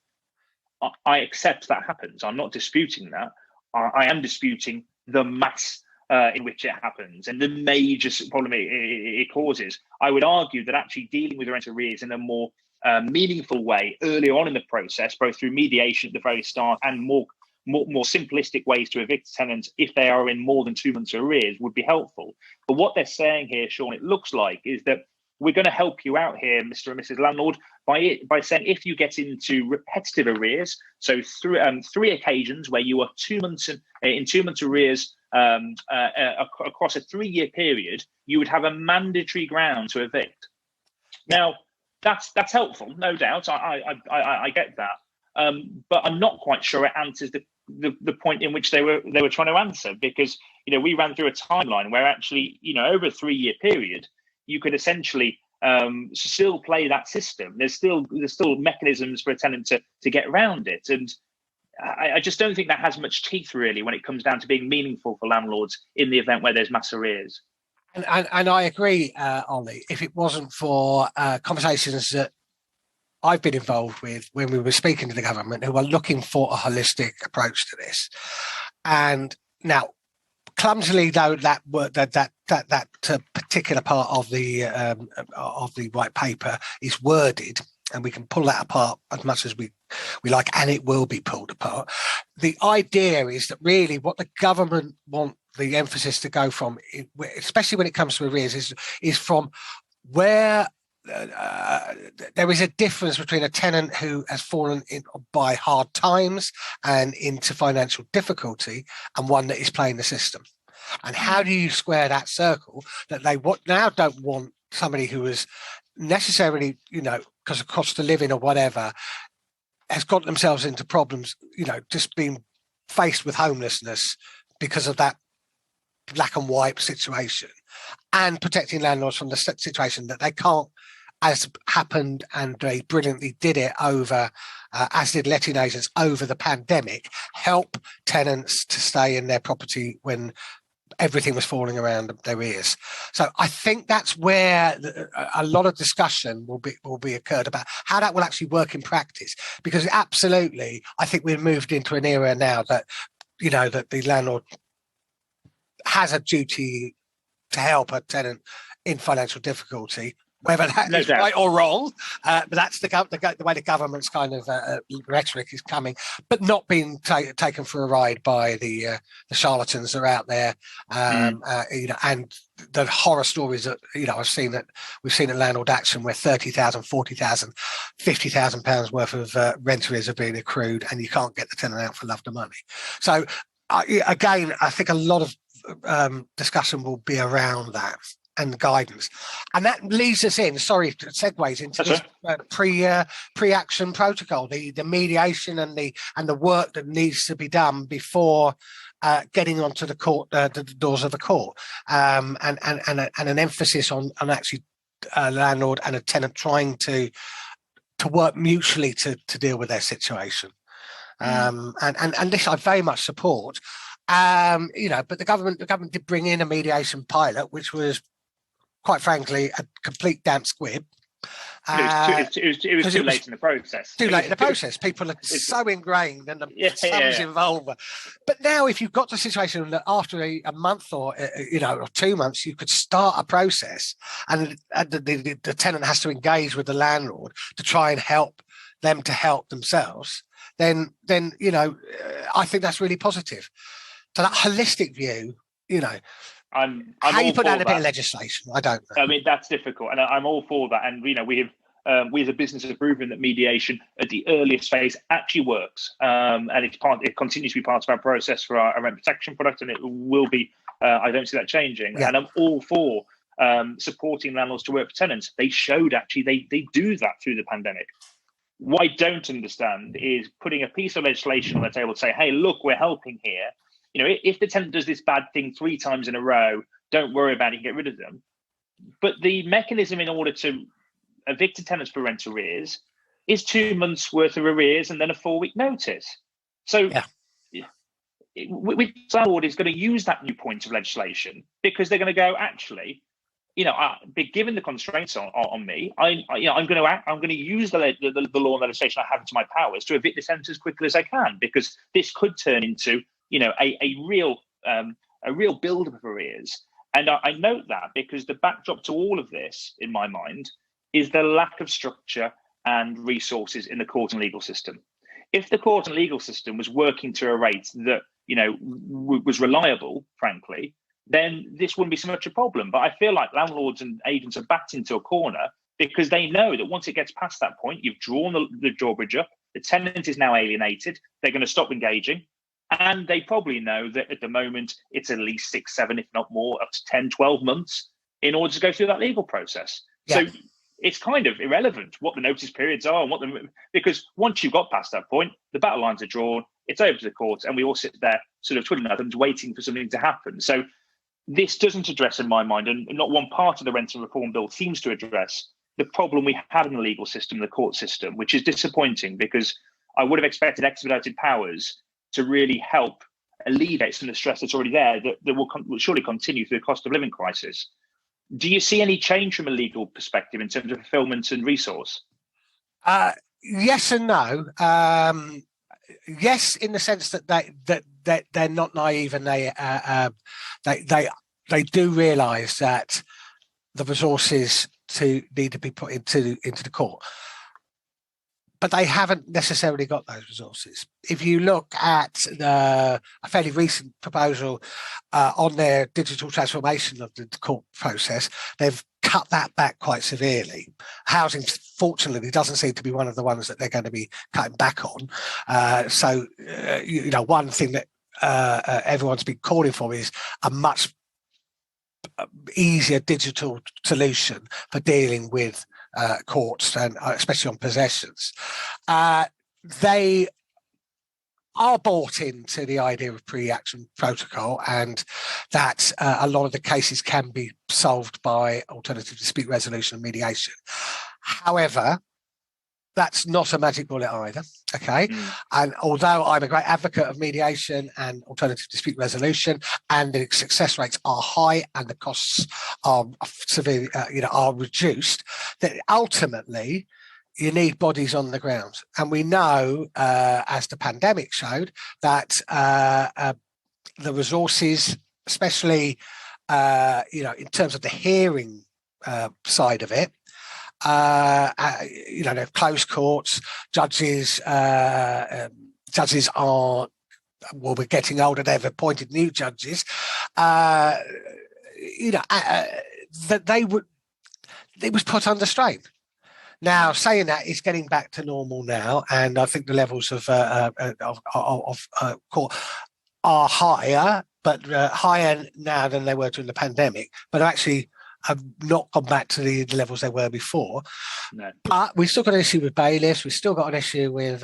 I accept that happens. I'm not disputing that. I am disputing the mass in which it happens and the major problem it causes. I would argue that actually dealing with rent arrears in a more meaningful way earlier on in the process, both through mediation at the very start and more simplistic ways to evict tenants if they are in more than 2 months arrears, would be helpful. But what they're saying here, Sean, it looks like, is that we're going to help you out here, Mr. and Mrs. Landlord, by saying if you get into repetitive arrears, so through 3 occasions where you are 2 months in 2 months arrears across a 3-year period, you would have a mandatory ground to evict. Now, that's helpful, no doubt. I get that, but I'm not quite sure it answers the point in which they were trying to answer, because we ran through a timeline where actually over a 3-year period you could essentially still play that system. There's still mechanisms for a tenant to get around it, and I just don't think that has much teeth really when it comes down to being meaningful for landlords in the event where there's mass arrears. And I agree, Ollie. If it wasn't for conversations that I've been involved with when we were speaking to the government, who are looking for a holistic approach to this, and now clumsily though that particular part of the white paper is worded, and we can pull that apart as much as we like, and it will be pulled apart. The idea is that really what the government want the emphasis to go from, especially when it comes to arrears, is from where there is a difference between a tenant who has fallen in by hard times and into financial difficulty and one that is playing the system. And how do you square that circle that they now don't want somebody who is necessarily, because of cost of living or whatever, has got themselves into problems, just being faced with homelessness because of that black and white situation, and protecting landlords from the situation that they can't, as happened, and they brilliantly did it over, as did letting agents over the pandemic, help tenants to stay in their property when everything was falling around their ears. So I think that's where a lot of discussion will be occurred about how that will actually work in practice, because absolutely, I think we've moved into an era now that, that the landlord has a duty to help a tenant in financial difficulty, whether that is right or wrong. But that's the way the government's kind of rhetoric is coming, but not being taken for a ride by the charlatans that are out there, and the horror stories that we've seen at Landlord Action, where 30,000, 40,000, 50,000 pounds worth of rent arrears are being accrued, and you can't get the tenant out for love nor money. So again, I think a lot of discussion will be around that and guidance, and that leads us in. Sorry, segues into this pre-action protocol, the mediation and the work that needs to be done before getting onto the court, the doors of the court, and an emphasis on actually a landlord and a tenant trying to work mutually to deal with their situation. And this I very much support. But the government did bring in a mediation pilot, which was, quite frankly, a complete damp squib. It was too late in the process. Too late in the process. People are so ingrained and the sums involved. But now, if you've got the situation that after a month or 2 months, you could start a process, and the tenant has to engage with the landlord to try and help them to help themselves, then I think that's really positive. So that holistic view, I'm how you put down a bit of legislation, I don't know. I mean, that's difficult, and I'm all for that. And we as a business have proven that mediation at the earliest phase actually works, and it continues to be part of our process for our rent protection product, and it will be. I don't see that changing, and I'm all for supporting landlords to work for tenants. They showed actually they do that through the pandemic. What I don't understand is putting a piece of legislation on the table to say, hey, look, we're helping here. If the tenant does this bad thing 3 times in a row, don't worry about it, get rid of them. But the mechanism in order to evict tenants for rent arrears is 2 months worth of arrears and then a 4-week notice. So which landlord is going to use that new point of legislation because they're going to go, actually, given the constraints on me, I'm going to use the law and legislation I have to my powers to evict the tenants as quickly as I can, because this could turn into a real build-up of arrears. And I note that because the backdrop to all of this, in my mind, is the lack of structure and resources in the court and legal system. If the court and legal system was working to a rate that was reliable, frankly, then this wouldn't be so much a problem. But I feel like landlords and agents are backed into a corner because they know that once it gets past that point, you've drawn the drawbridge up, the tenant is now alienated, they're going to stop engaging. And they probably know that at the moment, it's at least 6, 7, if not more, up to 10, 12 months in order to go through that legal process. Yeah. So it's kind of irrelevant what the notice periods are and because once you've got past that point, the battle lines are drawn, it's over to the courts, and we all sit there sort of twiddling our thumbs waiting for something to happen. So this doesn't address, in my mind, and not one part of the Rent and Reform Bill seems to address the problem we have in the legal system, the court system, which is disappointing because I would have expected expedited powers to really help alleviate some of the stress that's already there that will surely continue through the cost of living crisis. Do you see any change from a legal perspective in terms of fulfillment and resource? Yes and no. Yes, in the sense that they're not naive and they do realise that the resources need to be put into the court. But they haven't necessarily got those resources. If you look at a fairly recent proposal on their digital transformation of the court process, they've cut that back quite severely. Housing, fortunately, doesn't seem to be one of the ones that they're going to be cutting back on. So one thing that everyone's been calling for is a much easier digital solution for dealing with courts, and especially on possessions. They are bought into the idea of pre-action protocol, and that a lot of the cases can be solved by alternative dispute resolution and mediation. However, that's not a magic bullet either, okay? And although I'm a great advocate of mediation and alternative dispute resolution, and the success rates are high and the costs are severely, are reduced, that ultimately you need bodies on the ground. And we know, as the pandemic showed, that the resources, especially, in terms of the hearing side of it, they've closed courts, judges are, we're getting older, they've appointed new judges, that it was put under strain. Now, saying that, it's getting back to normal now, and I think the levels of court are higher, but higher now than they were during the pandemic, but actually have not gone back to the levels they were before. No. But we've still got an issue with bailiffs. We've still got an issue with,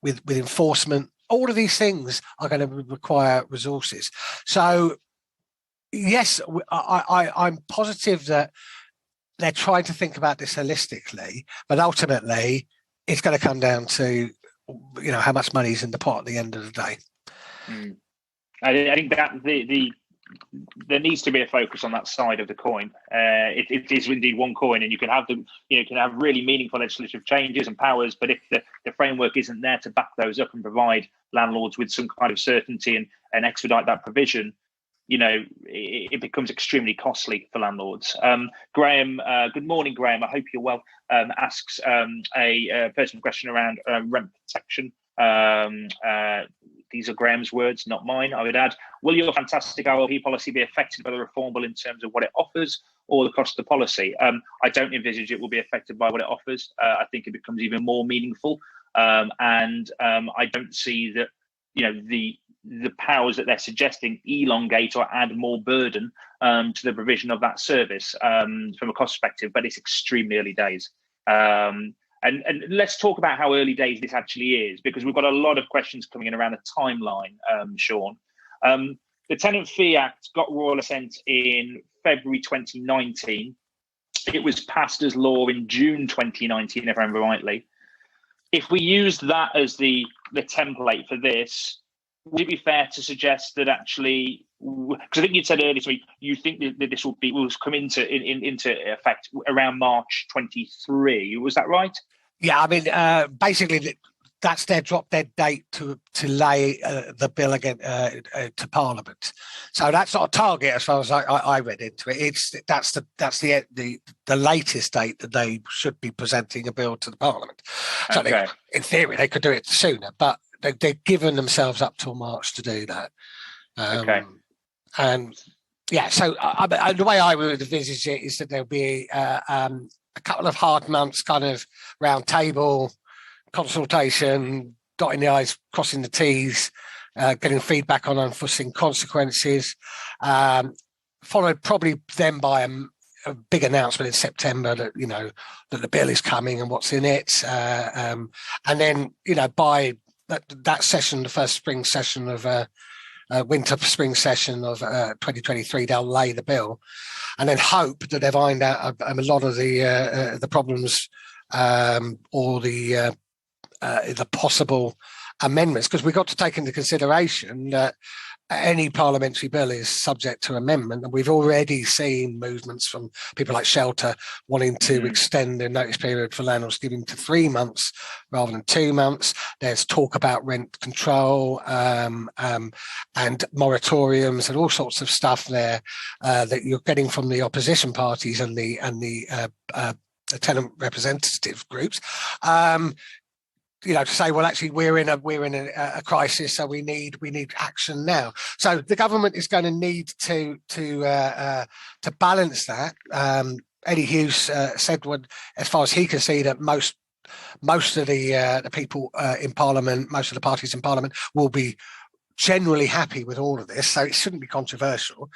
with enforcement. All of these things are going to require resources. So, yes, I'm positive that they're trying to think about this holistically, but ultimately, it's going to come down to, how much money is in the pot at the end of the day. I think that there needs to be a focus on that side of the coin. It is indeed one coin, and you can have really meaningful legislative changes and powers, but if the framework isn't there to back those up and provide landlords with some kind of certainty and expedite that provision, it becomes extremely costly for landlords. Graham, good morning, Graham. I hope you're well. Asks a personal question around rent protection. These are Graham's words, not mine, I would add. Will your fantastic RLP policy be affected by the reform bill in terms of what it offers or the cost of the policy? I don't envisage it will be affected by what it offers. I think it becomes even more meaningful. And I don't see that, the powers that they're suggesting elongate or add more burden to the provision of that service from a cost perspective, but it's extremely early days. And let's talk about how early days this actually is, because we've got a lot of questions coming in around the timeline, Sean. The Tenant Fee Act got royal assent in February 2019. It was passed as law in June 2019, if I remember rightly. If we use that as the template for this, would it be fair to suggest that actually, because I think you said earlier to me, you think that this will come into effect around March 23. Was that right? Yeah, I mean, basically, that's their drop dead date to lay the bill again to Parliament. So that's not a target as far as I read into it. That's the latest date that they should be presenting a bill to the Parliament. So okay. In theory, they could do it sooner, but they've given themselves up till March to do that. Okay. And yeah, so the way I would envisage it is that there'll be a couple of hard months, kind of round table consultation, dotting the I's, crossing the T's, getting feedback on unforeseen consequences, followed probably then by a big announcement in September that that the bill is coming and what's in it, and then by that session, the first spring session of winter spring session of 2023, they'll lay the bill, and then hope that they find out a lot of the problems or the possible amendments, because we've got to take into consideration that any parliamentary bill is subject to amendment, and we've already seen movements from people like Shelter wanting to extend the notice period for landlords giving to 3 months rather than 2 months. There's talk about rent control and moratoriums and all sorts of stuff there that you're getting from the opposition parties and the tenant representative groups. To say, well, actually, we're in a crisis, so we need action now. So the government is going to need to balance that. Eddie Hughes said, as far as he can see, that most of the people in Parliament, most of the parties in Parliament, will be generally happy with all of this. So it shouldn't be controversial,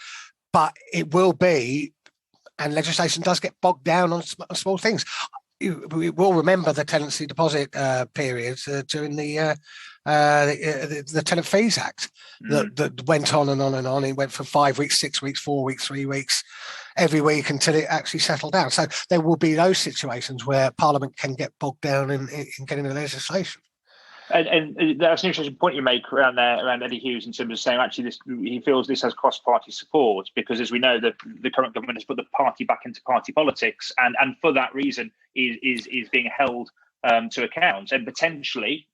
but it will be, and legislation does get bogged down on small things. We will remember the tenancy deposit periods during the Tenant Fees Act that went on and on and on. It went for 5 weeks, 6 weeks, 4 weeks, 3 weeks, every week until it actually settled down. So there will be those situations where Parliament can get bogged down in getting the legislation. And that's an interesting point you make around Eddie Hughes in terms of saying actually he feels this has cross-party support, because as we know the current government has put the party back into party politics, and for that reason is being held to account, and potentially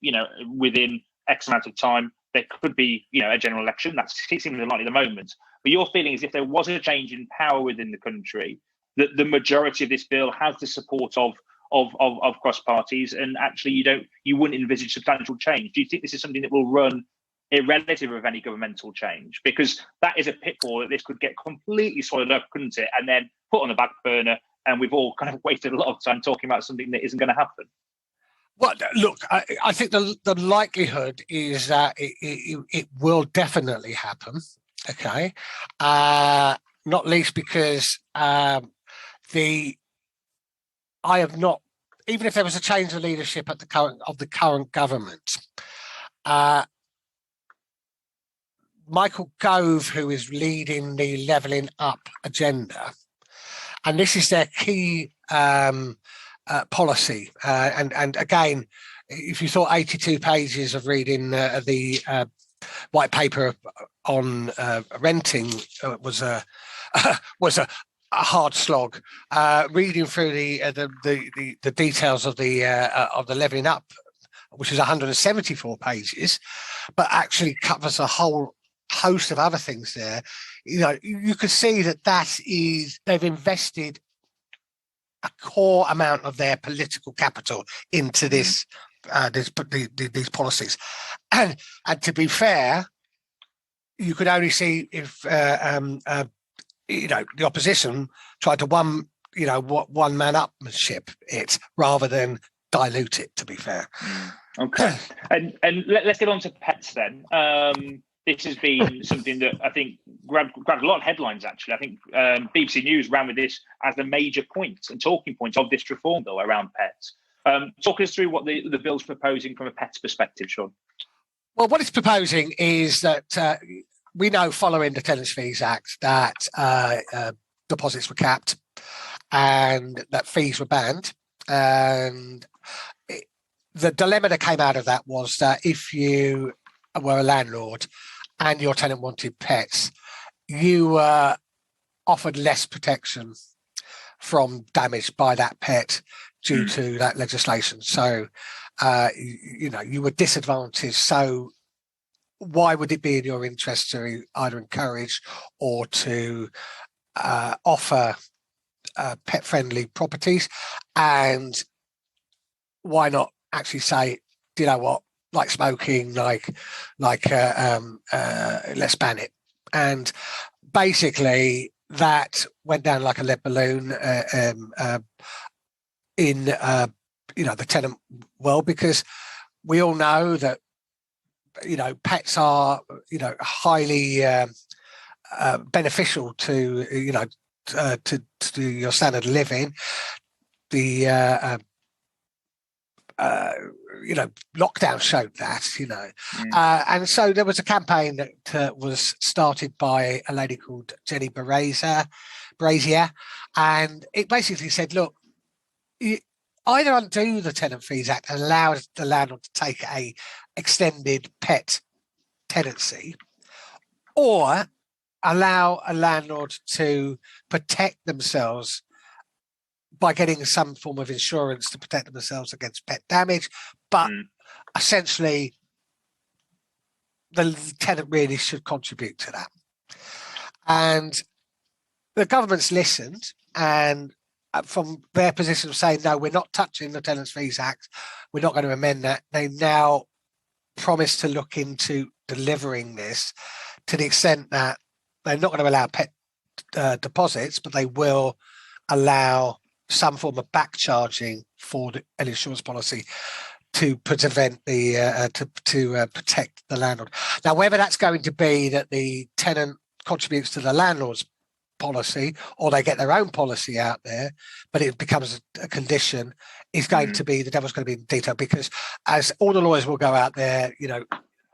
within X amount of time there could be a general election. That seems unlikely at the moment. But your feeling is if there was a change in power within the country, that the majority of this bill has the support of cross parties, and actually you wouldn't envisage substantial change. Do you think this is something that will run irrelative of any governmental change? Because that is a pitfall that this could get completely swallowed up, couldn't it? And then put on the back burner, and we've all kind of wasted a lot of time talking about something that isn't going to happen. Well, look, I think the likelihood is that it will definitely happen. Okay, not least because I have not, even if there was a change of leadership at the current government, Michael Gove, who is leading the levelling up agenda, and this is their key policy. And again, if you thought 82 pages of reading the white paper on renting was a hard slog, reading through the details of the levelling up, which is 174 pages, but actually covers a whole host of other things there. You could see that they've invested a core amount of their political capital into these policies, and to be fair, you could only see if the opposition tried to one man upmanship it rather than dilute it. To be fair, okay, and let's get on to pets then. This has been something that I think grabbed a lot of headlines, actually. I think BBC News ran with this as the major points and talking points of this reform bill around pets. Talk us through what the bill's proposing from a pet's perspective, Sean. Well, what it's proposing is that we know following the Tenants Fees Act that deposits were capped and that fees were banned. And the dilemma that came out of that was that if you were a landlord and your tenant wanted pets, you were offered less protection from damage by that pet due to that legislation. So, you were disadvantaged. So why would it be in your interest to either encourage or to offer pet-friendly properties? And why not actually say, do you know what, like smoking, let's ban it? And basically that went down like a lead balloon in the tenant world, because we all know that pets are highly beneficial to your standard of living. The lockdown showed that, and so there was a campaign that was started by a lady called Jenny Brazier, and it basically said, look, you either undo the Tenant Fees Act and allow the landlord to take a extended pet tenancy, or allow a landlord to protect themselves by getting some form of insurance to protect themselves against pet damage. But essentially, the tenant really should contribute to that. And the government's listened, and from their position of saying, no, we're not touching the Tenants Fees Act, we're not going to amend that, they now promise to look into delivering this to the extent that they're not going to allow pet deposits, but they will allow some form of back charging for an insurance policy to prevent the to protect the landlord. Now, whether that's going to be that the tenant contributes to the landlord's policy or they get their own policy out there, but it becomes a condition, is going to be, the devil's going to be in detail, because as all the lawyers will go out there,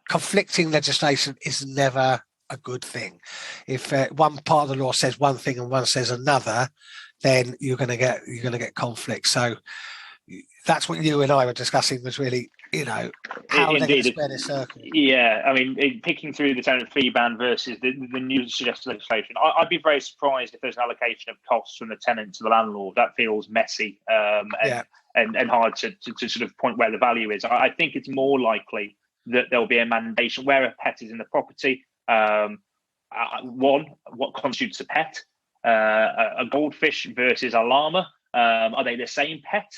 conflicting legislation is never a good thing. If one part of the law says one thing and one says another, then you're going to get conflict. So that's what you and I were discussing, was really, how are they going to square this circle? Yeah, I mean, picking through the tenant fee ban versus the new suggested legislation, I'd be very surprised if there's an allocation of costs from the tenant to the landlord. That feels messy and hard to sort of point where the value is. I think it's more likely that there'll be a mandation where a pet is in the property. One, what constitutes a pet? A goldfish versus a llama, are they the same pet?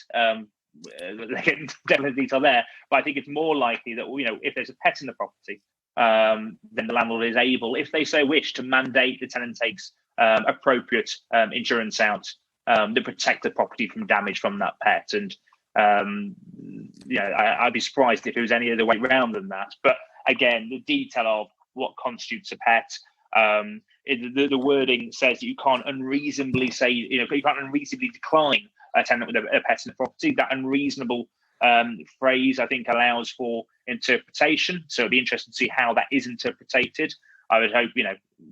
Definitely detail there, but I think it's more likely that if there's a pet in the property, then the landlord is able, if they so wish, to mandate the tenant takes appropriate insurance out that protect the property from damage from that pet. And I'd be surprised if it was any other way around than that. But again, the detail of what constitutes a pet, the wording says that you can't unreasonably say, you can't unreasonably decline a tenant with a pet in the property. That unreasonable phrase, I think, allows for interpretation. So it'd be interesting to see how that is interpreted. I would hope,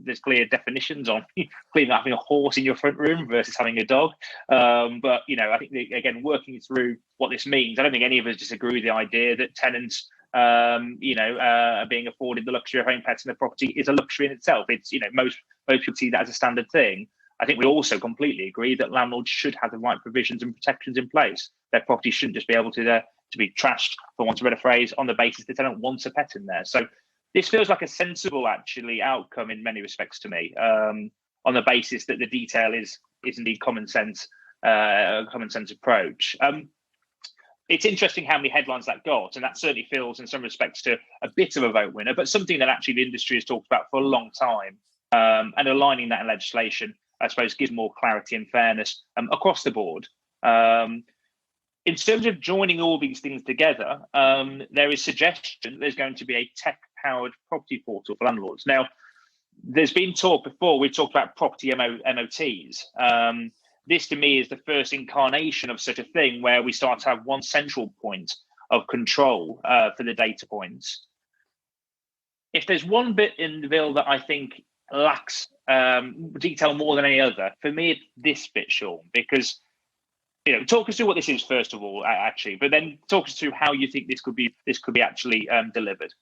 there's clear definitions on clearly having a horse in your front room versus having a dog. But, I think, again, working through what this means, I don't think any of us disagree with the idea that tenants, being afforded the luxury of having pets in the property is a luxury in itself. It's, most people see that as a standard thing. I think we also completely agree that landlords should have the right provisions and protections in place. Their property shouldn't just be able to be trashed, for want of a better phrase, on the basis the tenant wants a pet in there. So this feels like a sensible, actually, outcome in many respects to me, on the basis that the detail is indeed a common sense approach. It's interesting how many headlines that got, and that certainly feels, in some respects, to a bit of a vote winner, but something that actually the industry has talked about for a long time, and aligning that in legislation, I suppose, gives more clarity and fairness across the board. In terms of joining all these things together, there is suggestion that there's going to be a tech-powered property portal for landlords. Now, there's been talk before, we talked about property MOTs. This, to me, is the first incarnation of such a thing where we start to have one central point of control for the data points. If there's one bit in the bill that I think lacks detail more than any other, for me, it's this bit, Sean, because talk us through what this is first of all, actually, but then talk us through how you think this could be actually delivered.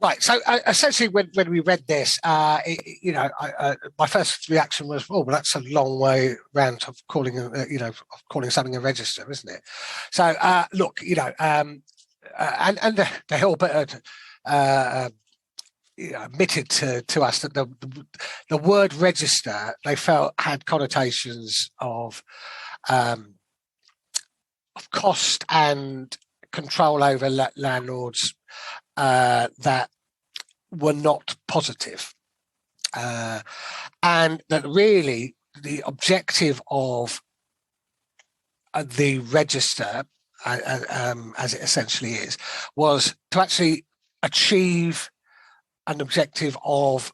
Right. So essentially, when we read this, my first reaction was, "Oh, well, that's a long way round of calling, calling something a register, isn't it?" So look, and they all but admitted to us that the word register they felt had connotations of cost and control over landlords that were not positive, and that really the objective of the register, as it essentially is, was to actually achieve an objective of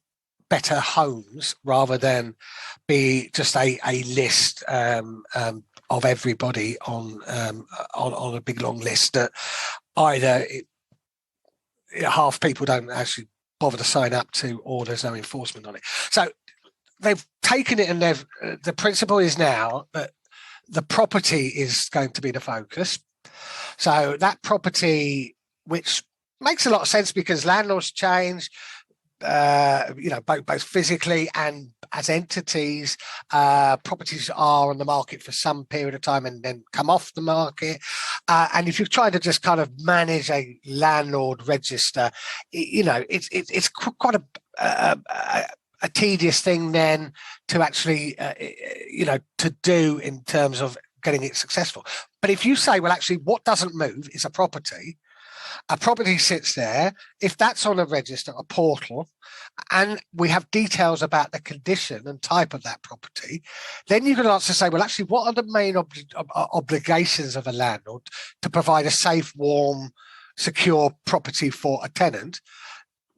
better homes rather than be just a list of everybody on a big long list that either half people don't actually bother to sign up to, or there's no enforcement on it. So they've taken it, and the principle is now that the property is going to be the focus. So that property, which makes a lot of sense because landlords change, both physically and as entities. Properties are on the market for some period of time and then come off the market. And if you try to just kind of manage a landlord register, it's quite a tedious thing then to actually, to do in terms of getting it successful. But if you say, well, actually, what doesn't move is a property sits there. If that's on a register, a portal, and we have details about the condition and type of that property, then you can answer say, well, actually, what are the main obligations of a landlord to provide a safe, warm, secure property for a tenant?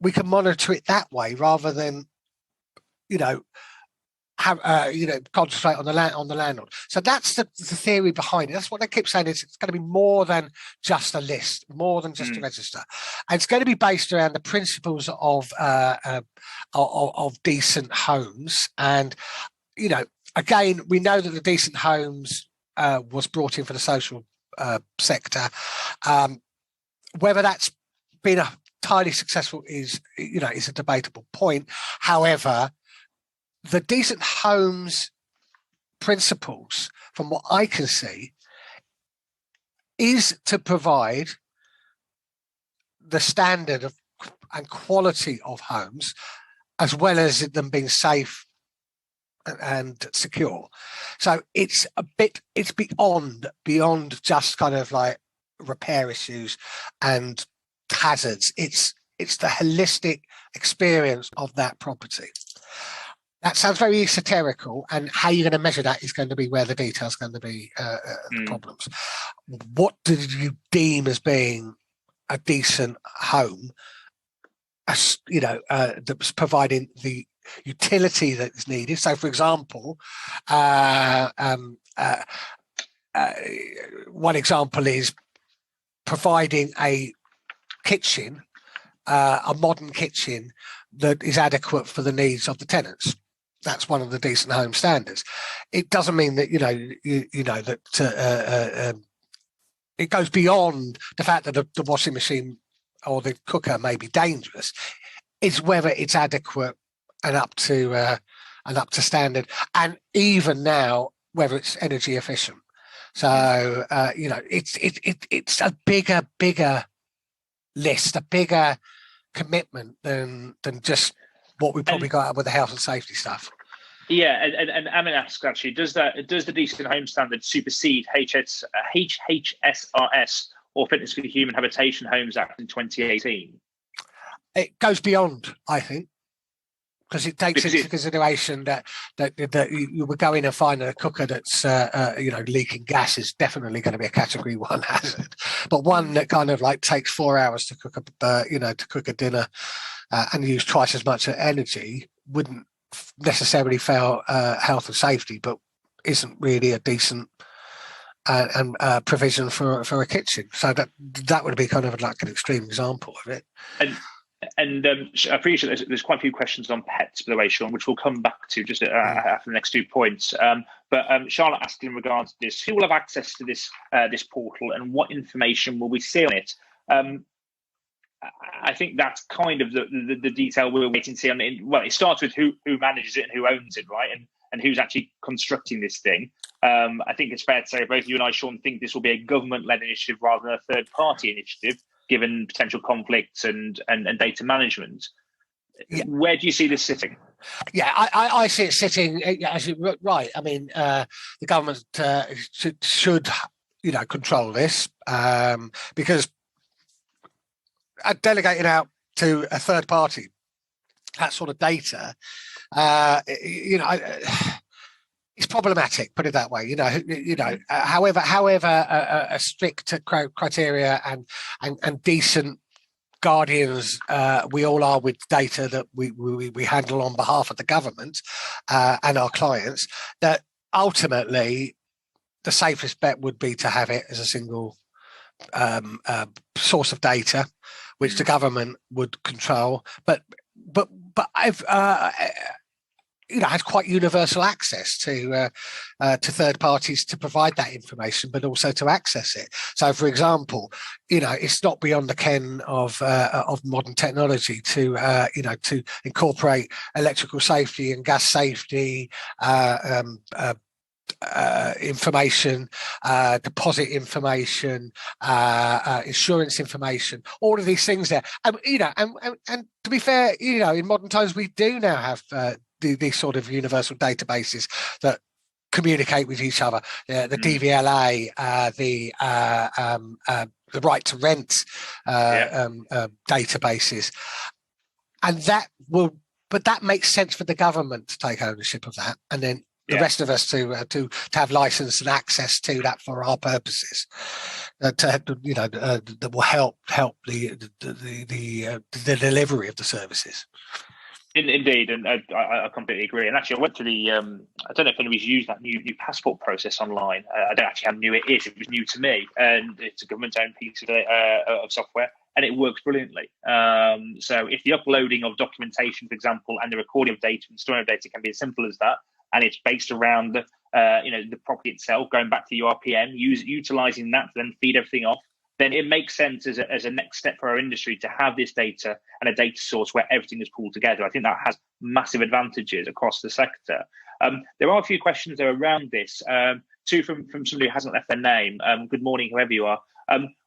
We can monitor it that way rather than, concentrate on the landlord. So that's the theory behind it. That's what they keep saying. It's going to be more than just a list, more than just a register. And it's going to be based around the principles of decent homes. And again, we know that the decent homes was brought in for the social sector. Whether that's been entirely successful is a debatable point. However, the decent homes principles, from what I can see, is to provide the standard of and quality of homes, as well as them being safe and secure. So it's beyond just kind of like repair issues and hazards. It's the holistic experience of that property. That sounds very esoterical, and how you're going to measure that is going to be where the detail's going to be the problems. What did you deem as being a decent home, as that was providing the utility that is needed? So, for example, one example is providing a kitchen, a modern kitchen that is adequate for the needs of the tenants. That's one of the decent home standards. It doesn't mean that it goes beyond the fact that the washing machine or the cooker may be dangerous. It's whether it's adequate and up to standard, and even now whether it's energy efficient. So it's a bigger list, a bigger commitment than just what we probably got up with the health and safety stuff. Yeah, and Amin asks, actually, does the decent home standard supersede HHSRS or Fitness for Human Habitation Homes Act in 2018? It goes beyond, I think, because it takes into consideration that you would go in and find a cooker that's leaking gas is definitely going to be a category 1 hazard, but one that kind of like takes 4 hours to cook a dinner and use twice as much energy wouldn't necessarily fail health and safety, but isn't really a decent provision for a kitchen. So that would be kind of like an extreme example of it. And I appreciate there's quite a few questions on pets, by the way, Sean, which we'll come back to just after the next 2 points. But Charlotte asked in regards to this, who will have access to this portal, and what information will we see on it? I think that's kind of the detail we're waiting to see on it. Well, it starts with who manages it and who owns it, right? And who's actually constructing this thing. I think it's fair to say both you and I, Sean, think this will be a government-led initiative rather than a third-party initiative, given potential conflicts and data management. Yeah. Where do you see this sitting? Yeah, I see it sitting, as you're right. I mean, the government should control this, because delegating out to a third party that sort of data, it's problematic. Put it that way. However, a strict criteria and decent guardians we all are with data that we handle on behalf of the government and our clients, that ultimately the safest bet would be to have it as a single source of data, which the government would control, but I've had quite universal access to third parties to provide that information, but also to access it. So, for example, it's not beyond the ken of modern technology to incorporate electrical safety and gas safety information, deposit information, insurance information, all of these things there. And to be fair, in modern times we do now have these sort of universal databases that communicate with each other. The DVLA, the right to rent databases, and that makes sense for the government to take ownership of that, and then the rest of us to have license and access to that for our purposes, that will help the delivery of the services. Indeed, and I completely agree. And actually, I went to the I don't know if anybody's used that new passport process online. I don't actually know how new it is. It was new to me, and it's a government-owned piece of software, and it works brilliantly. So if the uploading of documentation, for example, and the recording of data and storing of data can be as simple as that, and it's based around the property itself, going back to URPN, utilizing that to then feed everything off, then it makes sense as a next step for our industry to have this data and a data source where everything is pulled together. I think that has massive advantages across the sector. There are a few questions there around this. Two from somebody who hasn't left their name. Good morning, whoever you are.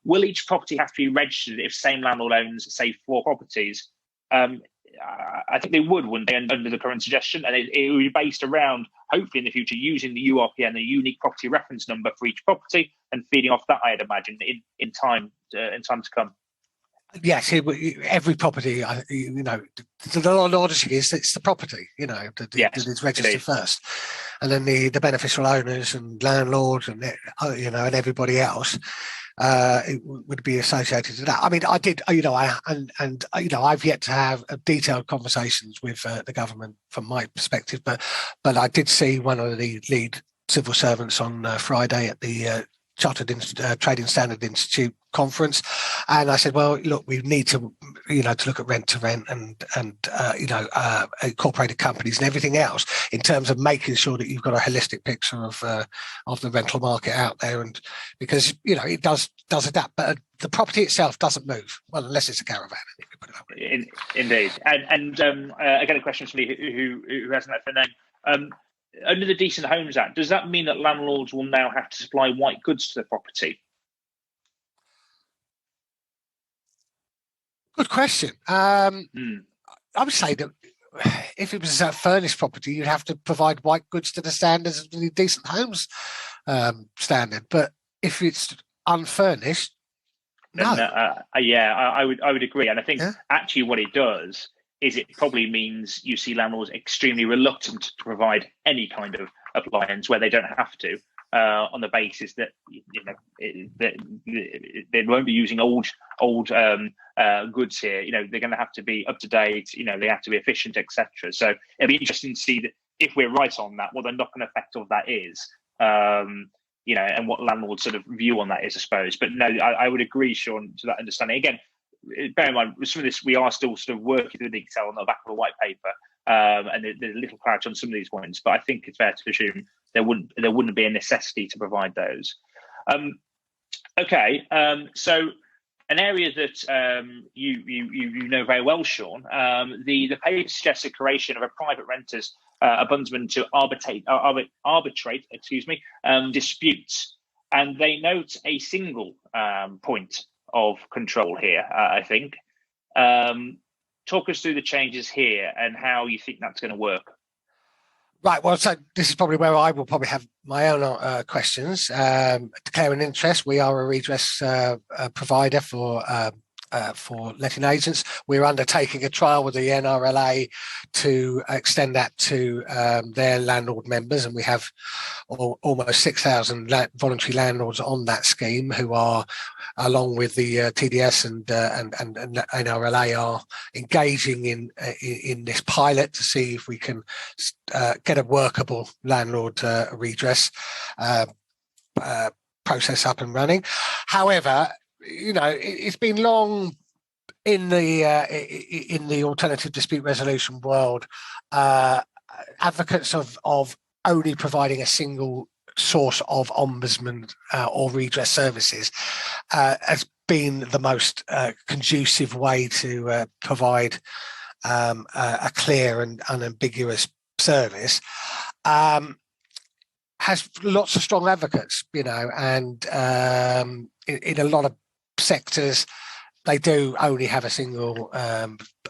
Will each property have to be registered if same landlord owns, say, 4 properties? I think they would, wouldn't they, under the current suggestion? And it would be based around, hopefully in the future, using the URPN, the unique property reference number for each property, and feeding off that, I'd imagine, in time to come. Yes, every property, the logic is it's the property, that is registered indeed. first, and then the beneficial owners and landlords and and everybody else it would be associated to that. I mean, I did, I've yet to have detailed conversations with the government from my perspective, but I did see one of the lead civil servants on Friday at the Chartered Trading Standard Institute conference, and I said, well, look, we need to, to look at rent to rent and incorporated companies and everything else in terms of making sure that you've got a holistic picture of the rental market out there, and because it does adapt, but the property itself doesn't move, well, unless it's a caravan. Indeed, and again, a question for me who hasn't left their name. Under the Decent Homes Act, does that mean that landlords will now have to supply white goods to the property? Good question. I would say that if it was a furnished property, you'd have to provide white goods to the standards of the Decent Homes standard. But if it's unfurnished, no. I would agree, and I think actually what it does is it probably means you see landlords extremely reluctant to provide any kind of appliance where they don't have to, on the basis that they won't be using old goods here. They're going to have to be up to date. They have to be efficient, etc. So it'll be interesting to see that if we're right on that, what the knock-on effect of that is. And what landlords' sort of view on that is, I suppose. But no, I would agree, Sean, to that understanding. Again, bear in mind, with some of this, we are still sort of working through the detail on the back of a white paper, and there's little clarity on some of these points. But I think it's fair to assume there wouldn't be a necessity to provide those. So an area that you know very well, Sean, the paper suggests the creation of a private renters ombudsman to arbitrate disputes, and they note a single point of control here. I think. Talk us through the changes here and how you think that's going to work. Right. Well, so this is probably where I will probably have my own questions. Declaring interest, we are a redress provider for letting agents. We're undertaking a trial with the NRLA to extend that to their landlord members, and we have almost 6,000 voluntary landlords on that scheme who are, along with the TDS and NRLA, are engaging in this pilot to see if we can get a workable landlord redress process up and running. However, it's been long in the alternative dispute resolution world. Advocates of only providing a single source of ombudsman or redress services has been the most conducive way to provide a clear and unambiguous service. Has lots of strong advocates, and in a lot of sectors, they do only have a single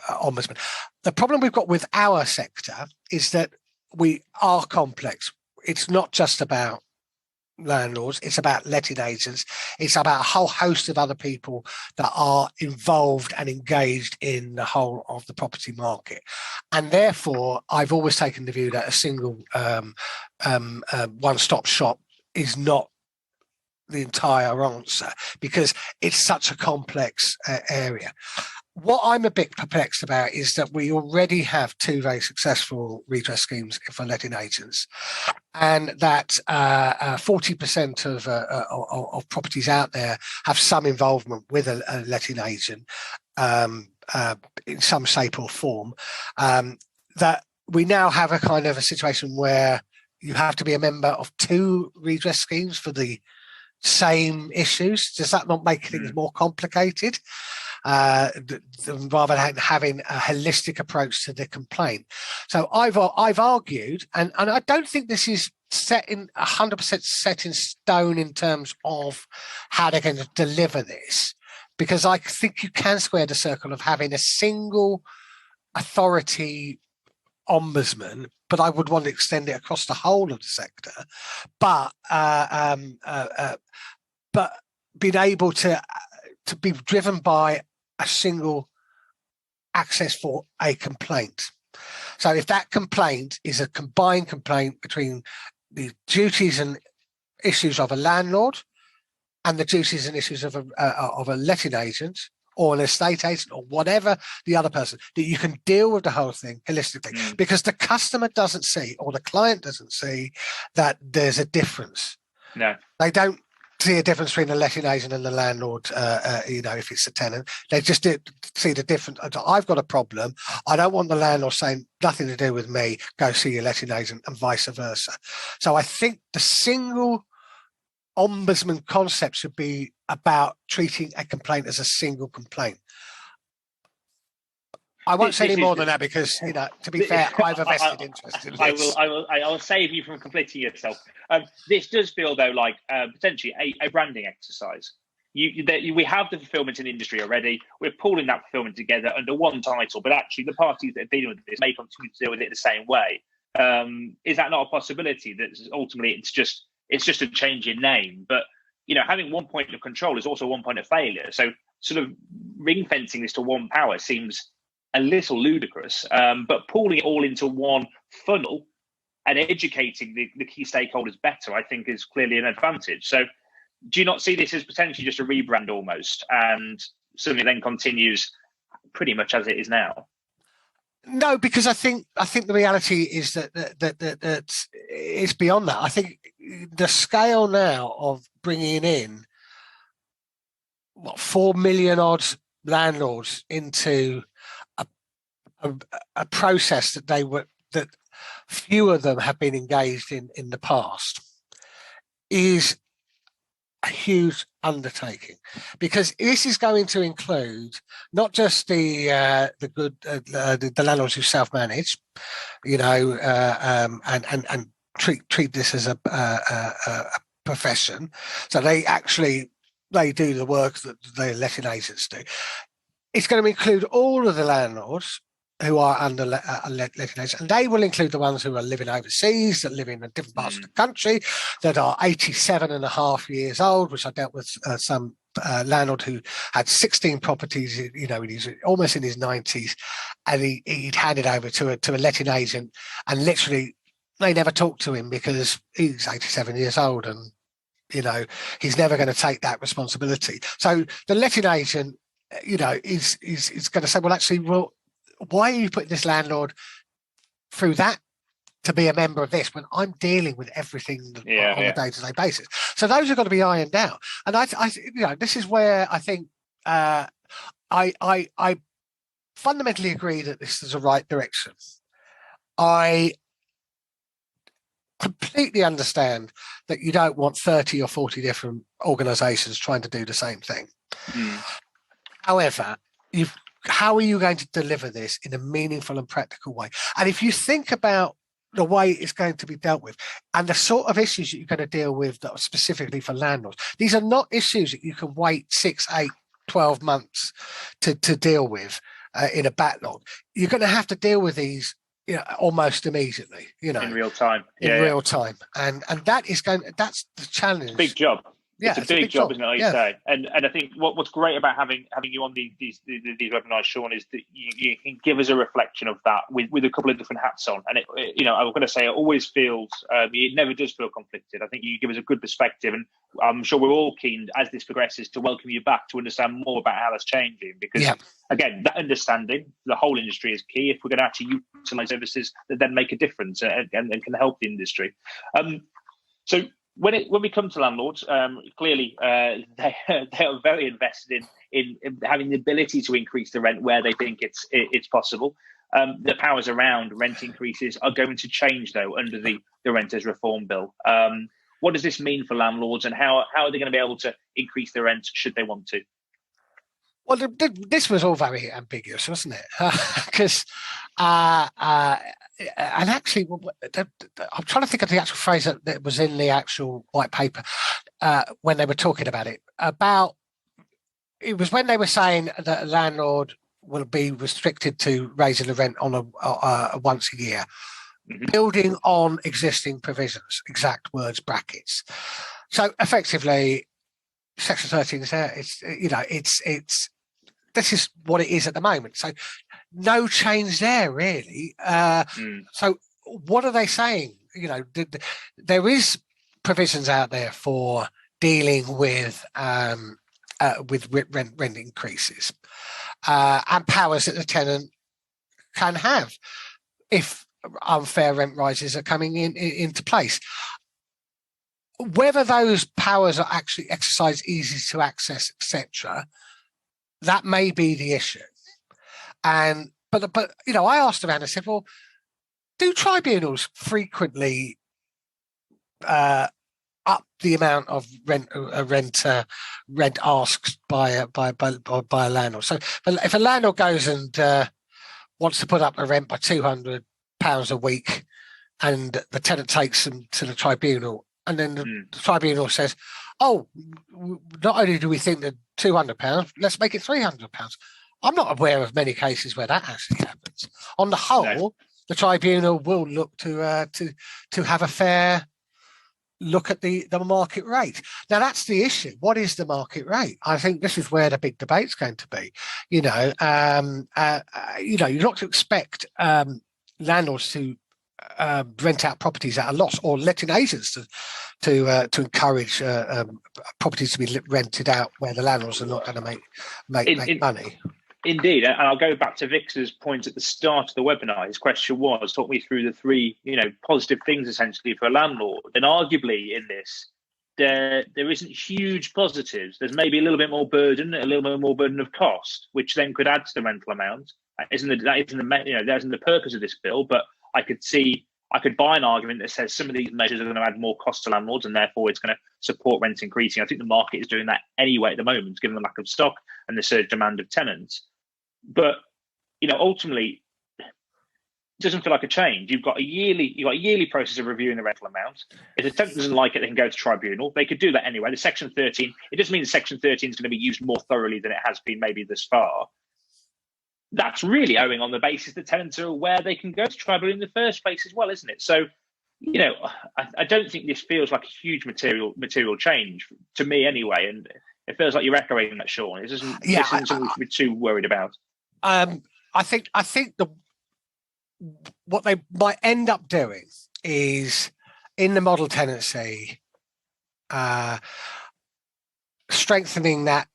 ombudsman. The problem we've got with our sector is that we are complex. It's not just about landlords, it's about letting agents, it's about a whole host of other people that are involved and engaged in the whole of the property market. And therefore, I've always taken the view that a single one-stop shop is not the entire answer, because it's such a complex area. What I'm a bit perplexed about is that we already have two very successful redress schemes for letting agents, and that 40% of properties out there have some involvement with a letting agent in some shape or form. That we now have a kind of a situation where you have to be a member of two redress schemes for the same issues. Does that not make things more complicated? Rather than having a holistic approach to the complaint. So I've argued, and I don't think this is set in 100% set in stone in terms of how they're going to deliver this, because I think you can square the circle of having a single authority ombudsman, but I would want to extend it across the whole of the sector. But being able to be driven by a single access for a complaint. So if that complaint is a combined complaint between the duties and issues of a landlord and the duties and issues of a letting agent or an estate agent or whatever the other person, that you can deal with the whole thing holistically, because the customer doesn't see, or the client doesn't see, that there's a difference. No, they don't see a difference between the letting agent and the landlord. If it's a tenant, they just see the difference. I've got a problem. I don't want the landlord saying nothing to do with me, go see your letting agent, and vice versa. So I think the single ombudsman concept should be about treating a complaint as a single complaint. I won't say any more than that because, to be fair, I have a vested interest in this. I will save you from completing yourself. This does feel, though, like potentially a branding exercise. We have the fulfillment in the industry already. We're pulling that fulfillment together under one title, but actually the parties that are dealing with this may continue to deal with it the same way. Is that not a possibility? That ultimately it's just a change in name, but having one point of control is also one point of failure. So sort of ring fencing this to one power seems a little ludicrous, but pulling it all into one funnel and educating the key stakeholders better, I think, is clearly an advantage. So do you not see this as potentially just a rebrand almost, and something then continues pretty much as it is now? No, because I think the reality is that it's beyond that. I think the scale now of bringing in 4 million odd landlords into a process that few of them have been engaged in the past is a huge undertaking, because this is going to include not just the landlords who self-manage, and treat this as a profession. So they do the work that the letting agents do. It's going to include all of the landlords who are under letting agents, and they will include the ones who are living overseas, that live in different parts of the country, that are 87 and a half years old, which I dealt with some landlord who had 16 properties, he's almost in his 90s, and he'd handed over to a letting agent, and literally they never talked to him because he's 87 years old, and he's never going to take that responsibility. So the letting agent, is going to say, well, why are you putting this landlord through that to be a member of this when I'm dealing with everything on a day-to-day basis? So those are going to be ironed out. And I this is where I think I fundamentally agree that this is the right direction. I completely understand that you don't want 30 or 40 different organisations trying to do the same thing. However, how are you going to deliver this in a meaningful and practical way? And if you think about the way it's going to be dealt with and the sort of issues that you're going to deal with that are specifically for landlords, these are not issues that you can wait 6, 8, 12 months to deal with in a backlog. You're going to have to deal with these almost immediately, in real time. Real time. And that's the challenge. Big job. Yeah, it's a big job, isn't it? Like you say, and I think what's great about having you on these webinars, Sean, is that you can give us a reflection of that with a couple of different hats on. And I'm going to say, it always feels, it never does feel conflicted. I think you give us a good perspective, and I'm sure we're all keen as this progresses to welcome you back to understand more about how that's changing. Because again, that understanding the whole industry is key if we're going to actually utilise services that then make a difference and can help the industry. So. When we come to landlords, clearly they are very invested in having the ability to increase the rent where they think it's possible. The powers around rent increases are going to change, though, under the Renters Reform Bill. What does this mean for landlords, and how are they going to be able to increase the rent should they want to? Well, this was all very ambiguous, wasn't it? Because, and actually, I'm trying to think of the actual phrase that was in the actual white paper when they were talking about it. It was when they were saying that a landlord will be restricted to raising the rent on a once a year, building on existing provisions, exact words, brackets. So effectively, Section 13 is there. this is what it is at the moment. So no change there, really. So what are they saying? You know, there is provisions out there for dealing with rent increases and powers that the tenant can have if unfair rent rises are coming into place. Whether those powers are actually exercised, easy to access, etc., that may be the issue. And but you know, I asked around. I said, well, do tribunals frequently up the amount of rent asked by a landlord? So if a landlord goes and wants to put up a rent by £200 a week, and the tenant takes them to the tribunal, and then the tribunal says, "Oh, not only do we think that £200, let's make it £300." I'm not aware of many cases where that actually happens. On the whole, the tribunal will look to have a fair look at the market rate. Now, that's the issue. What is the market rate? I think this is where the big debate's going to be. You're not to expect landlords to rent out properties at a loss, or letting agents to encourage properties to be rented out where the landlords are not going to make money. Indeed, and I'll go back to Victor's point at the start of the webinar. His question was, talk me through the three, positive things essentially for a landlord. And arguably in this, there isn't huge positives. There's maybe a little bit more burden of cost, which then could add to the rental amount. That isn't the purpose of this bill, but I could buy an argument that says some of these measures are going to add more cost to landlords, and therefore it's going to support rent increasing. I think the market is doing that anyway at the moment, given the lack of stock and the surge demand of tenants. But ultimately, it doesn't feel like a change. You've got a yearly process of reviewing the rental amount. If the tenant doesn't like it, they can go to tribunal. They could do that anyway. The Section 13, it doesn't mean Section 13 is going to be used more thoroughly than it has been maybe this far. That's really owing on the basis that tenants are aware they can go to tribunal in the first place as well, isn't it? So, I don't think this feels like a huge material change to me anyway, and it feels like you're echoing that, Sean. It isn't something we should be too worried about. I think what they might end up doing is, in the model tenancy, strengthening that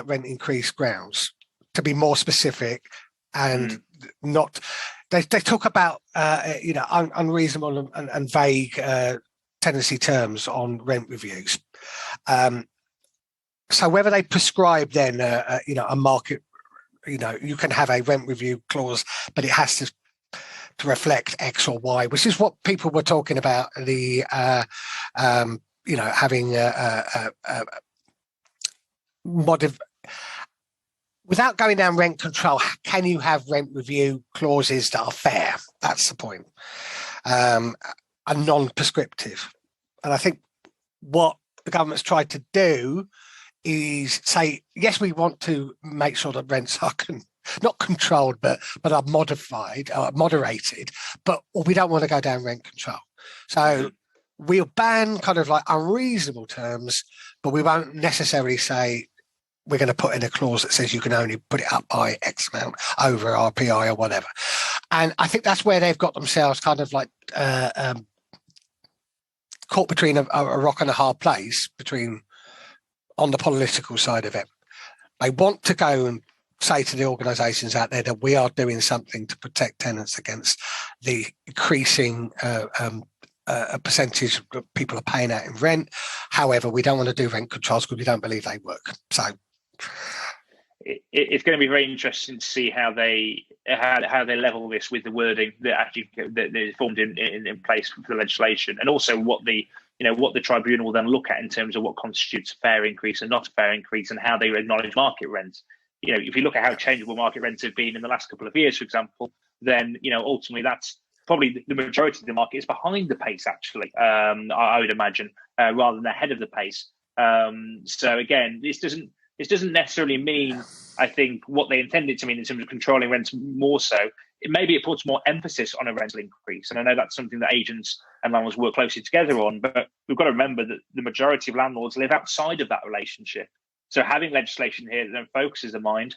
rent increase grounds to be more specific, and not. They talk about unreasonable and vague tenancy terms on rent reviews. So whether they prescribe then a market, you can have a rent review clause, but it has to reflect X or Y, which is what people were talking about, the having without going down rent control. Can you have rent review clauses that are fair? That's the point, and non-prescriptive. And I think what the government's tried to do is say, yes, we want to make sure that rents are not controlled, but are moderated, but we don't want to go down rent control. So we'll ban kind of like unreasonable terms, but we won't necessarily say we're going to put in a clause that says you can only put it up by X amount over RPI or whatever. And I think that's where they've got themselves kind of like caught between a rock and a hard place, on the political side of it. They want to go and say to the organisations out there that we are doing something to protect tenants against the increasing percentage that people are paying out in rent. However, we don't want to do rent controls because we don't believe they work. So it's going to be very interesting to see how they level this with the wording that is formed in place for the legislation, and also what the tribunal will then look at in terms of what constitutes a fair increase and not a fair increase, and how they acknowledge market rents. If you look at how changeable market rents have been in the last couple of years, for example, then ultimately that's probably the majority of the market is behind the pace, actually. I would imagine, rather than ahead of the pace. So again, this doesn't necessarily mean, I think, what they intended to mean in terms of controlling rents more so. Maybe it puts more emphasis on a rental increase. And I know that's something that agents and landlords work closely together on, but we've got to remember that the majority of landlords live outside of that relationship. So having legislation here that then focuses the mind,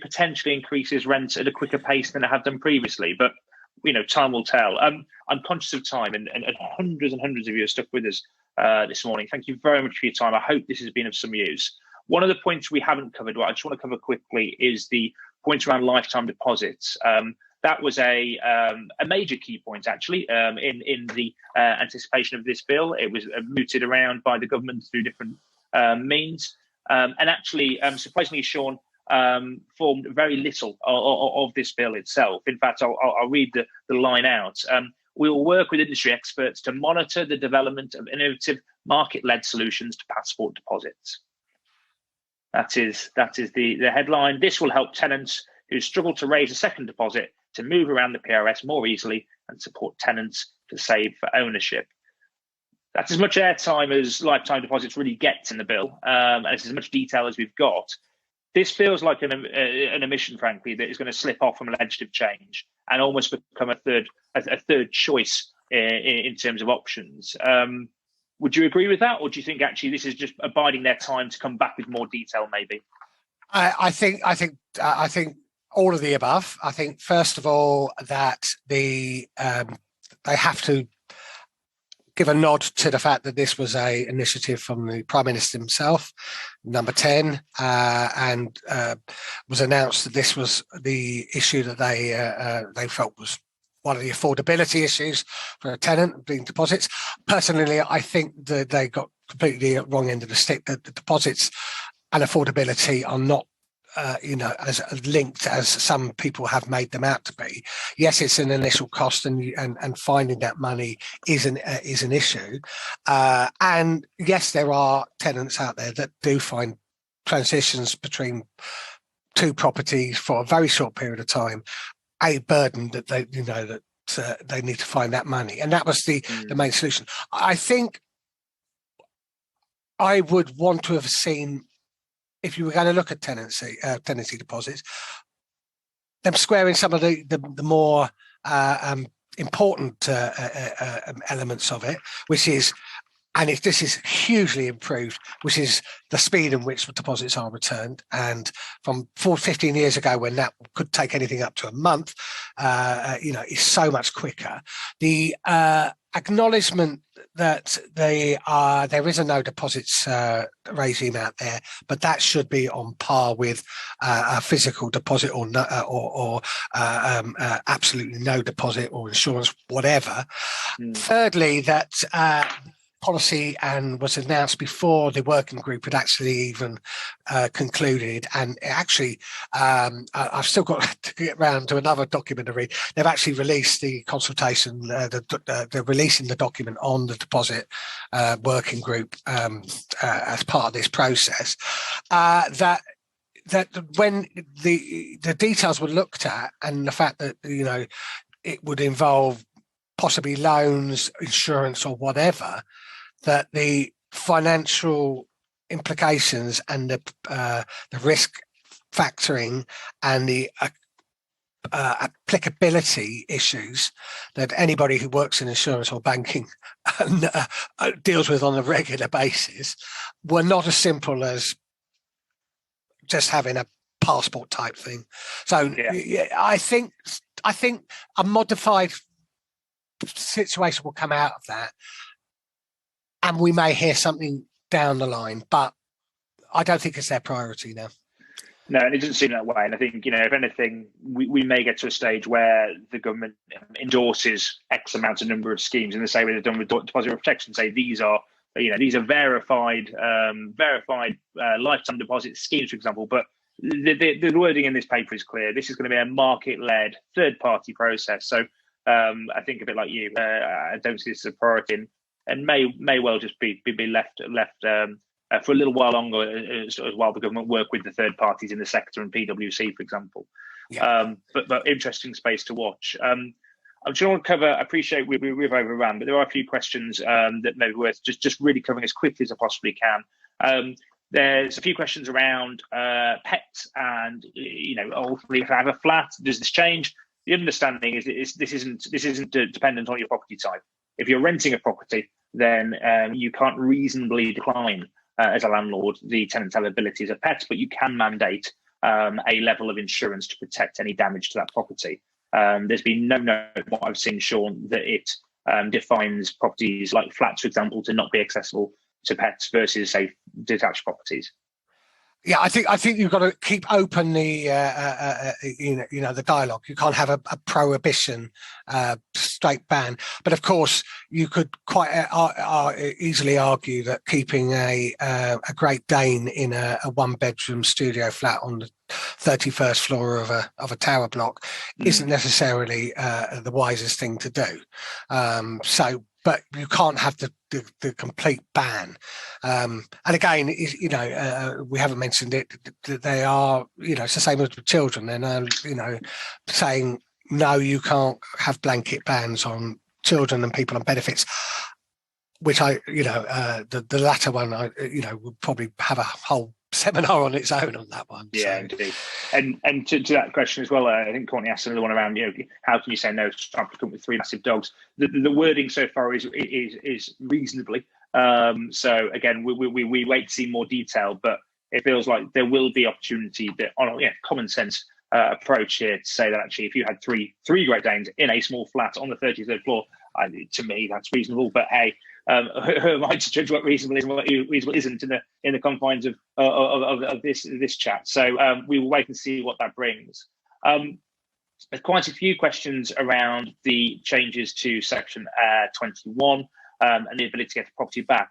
potentially increases rents at a quicker pace than it had done previously. But time will tell. I'm conscious of time, and hundreds and hundreds of you are stuck with us this morning. Thank you very much for your time. I hope this has been of some use. One of the points we haven't covered, what I just want to cover quickly, is the point around lifetime deposits. That was a major key point, actually, in the anticipation of this bill. It was mooted around by the government through different means. And actually, surprisingly, Sean, formed very little of this bill itself. In fact, I'll read the line out. We will work with industry experts to monitor the development of innovative market-led solutions to passport deposits. That is the headline. This will help tenants who struggle to raise a second deposit to move around the PRS more easily and support tenants to save for ownership. That's as much airtime as lifetime deposits really gets in the bill, and it's as much detail as we've got. This feels like an omission, frankly, that is going to slip off from legislative change and almost become a third choice in terms of options. Would you agree with that, or do you think actually this is just abiding their time to come back with more detail, maybe? I think all of the above. I think first of all that they have to give a nod to the fact that this was an initiative from the Prime Minister himself, number 10, and was announced that this was the issue that they felt was one of the affordability issues for a tenant being deposits. Personally, I think that they got completely at the wrong end of the stick, that the deposits and affordability are not as linked as some people have made them out to be. Yes, it's an initial cost, and finding that money is an issue. And yes, there are tenants out there that do find transitions between two properties for a very short period of time a burden that they they need to find that money, and that was the main solution. I think I would want to have seen, if you were going to look at tenancy deposits, them squaring some of the more important elements of it, which is, and if this is hugely improved, which is the speed in which deposits are returned. And from 15 years ago, when that could take anything up to a month, is so much quicker. The acknowledgement that there is a no deposits regime out there, but that should be on par with a physical deposit or absolutely no deposit or insurance, whatever. Thirdly, that policy and was announced before the working group had actually even concluded, and actually I've still got to get around to another document to read. They've actually released the consultation, they're releasing the document on the deposit working group as part of this process, that when the details were looked at, and the fact that it would involve possibly loans, insurance or whatever, that the financial implications and the risk factoring and the applicability issues that anybody who works in insurance or banking deals with on a regular basis were not as simple as just having a passport type thing. So I think a modified situation will come out of that, and we may hear something down the line, but I don't think it's their priority now. No, and it doesn't seem that way. And I think, if anything, we may get to a stage where the government endorses X amount of number of schemes in the same way they've done with deposit protection. Say these are verified lifetime deposit schemes, for example. But the wording in this paper is clear. This is going to be a market-led third-party process. So I think a bit like you, I don't see this as a priority, and may well just be left for a little while longer as while the government work with the third parties in the sector and PwC, for example. But interesting space to watch. I'm just want to cover. I appreciate we've overrun, but there are a few questions that may be worth just really covering as quickly as I possibly can. There's a few questions around pets, and ultimately, if I have a flat, does this change? The understanding is this isn't dependent on your property type. If you're renting a property, then you can't reasonably decline as a landlord, the tenants have abilities of pets, but you can mandate a level of insurance to protect any damage to that property. There's been no note, what I've seen, Sean, that it defines properties like flats, for example, to not be accessible to pets versus, say, detached properties. Yeah, I think you've got to keep open the the dialogue. You can't have a prohibition, straight ban. But of course, you could quite easily argue that keeping a Great Dane in a one-bedroom studio flat on the 31st floor of a tower block isn't necessarily the wisest thing to do. But you can't have the complete ban. And again, we haven't mentioned it. They are, it's the same as with children. They're now, saying no, you can't have blanket bans on children and people on benefits. Which the latter one, would probably have a whole seminar on its own on that one. Yeah, indeed. And to that question as well, I think Courtney asked another one around, how can you say no to an applicant with 3 massive dogs? The wording so far is reasonably. So again, we wait to see more detail, but it feels like there will be opportunity that on a common sense approach here to say that actually if you had three Great Danes in a small flat on the 33rd floor, to me that's reasonable. But hey, who am I to judge what reasonable is and what reasonable isn't in the confines of this chat? So we will wait and see what that brings. There's quite a few questions around the changes to Section 21 and the ability to get the property back.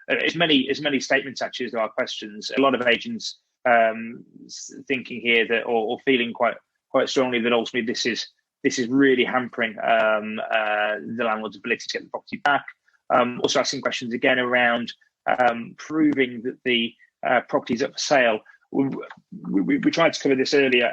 As many statements actually as there are questions. A lot of agents thinking here that or feeling quite strongly that ultimately this is really hampering the landlord's ability to get the property back. Also asking questions again around proving that the property is up for sale. We tried to cover this earlier.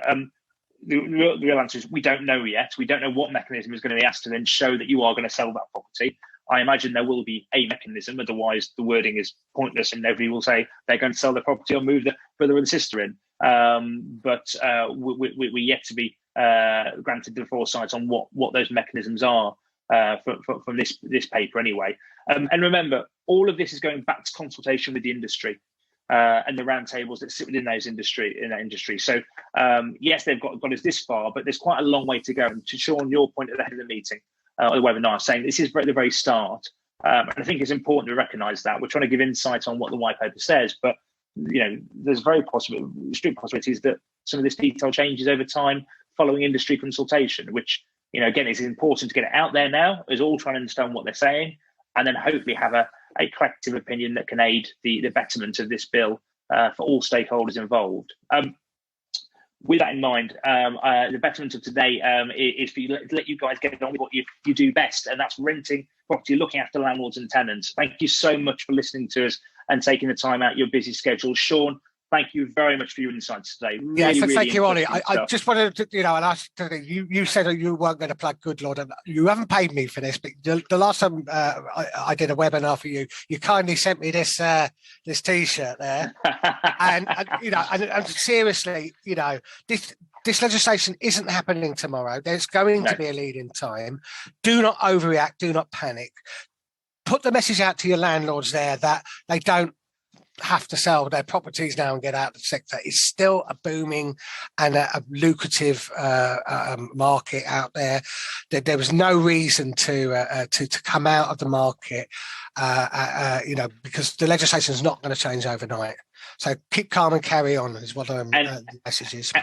The real answer is we don't know yet. We don't know what mechanism is going to be asked to then show that you are going to sell that property. I imagine there will be a mechanism, otherwise the wording is pointless and nobody will say they're going to sell the property or move the brother or the sister in. But we're yet to be granted the foresight on what those mechanisms are from this paper anyway. And remember, all of this is going back to consultation with the industry and the roundtables that sit within that industry. So yes, they've got us this far, but there's quite a long way to go. And to Sean, your point at the head of the meeting, or the webinar, saying this is at the very start. And I think it's important to recognise that. We're trying to give insight on what the white paper says, but there's very strict possibilities that some of this detail changes over time following industry consultation, which, again, is important to get it out there now, is all trying to understand what they're saying, and then hopefully have a collective opinion that can aid the betterment of this bill for all stakeholders involved. With that in mind, the betterment of today is for you to let you guys get on with what you do best, and that's renting property, looking after landlords and tenants. Thank you so much for listening to us and taking the time out of your busy schedule. Sean, thank you very much for your insights today. Thank you, Ollie. I just wanted to, and ask you said that you weren't going to plug Goodlord, and you haven't paid me for this, but the last time I did a webinar for you, you kindly sent me this T-shirt there, and seriously, this legislation isn't happening tomorrow. There's going to be a lead in time. Do not overreact. Do not panic. Put the message out to your landlords there that they don't have to sell their properties now and get out of the sector. It's still a booming and a lucrative market out there. There was no reason to come out of the market, because the legislation is not going to change overnight. So keep calm and carry on is what the message is.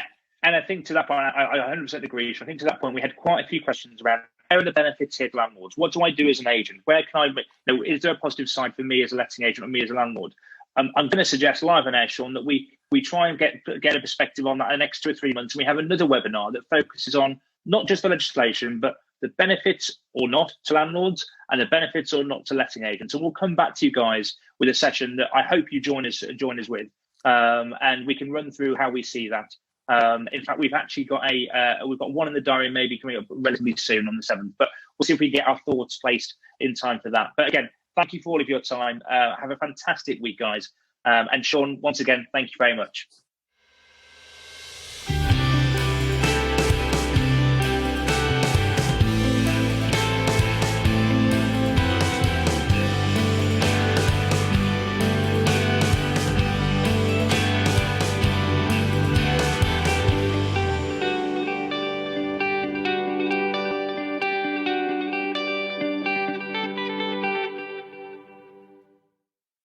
And I think to that point, I 100% agree. So I think to that point, we had quite a few questions around where are the benefits here to landlords? What do I do as an agent? Where can I? Is there a positive side for me as a letting agent or me as a landlord? I'm going to suggest live on air, Sean, that we try and get a perspective on that in the next 2 or 3 months. And we have another webinar that focuses on not just the legislation, but the benefits or not to landlords and the benefits or not to letting agents. And we'll come back to you guys with a session that I hope you join us with, and we can run through how we see that. In fact, we've actually got we've got one in the diary maybe coming up relatively soon on the 7th, but we'll see if we get our thoughts placed in time for that. But again, thank you for all of your time. Have a fantastic week, guys. And Sean, once again, thank you very much.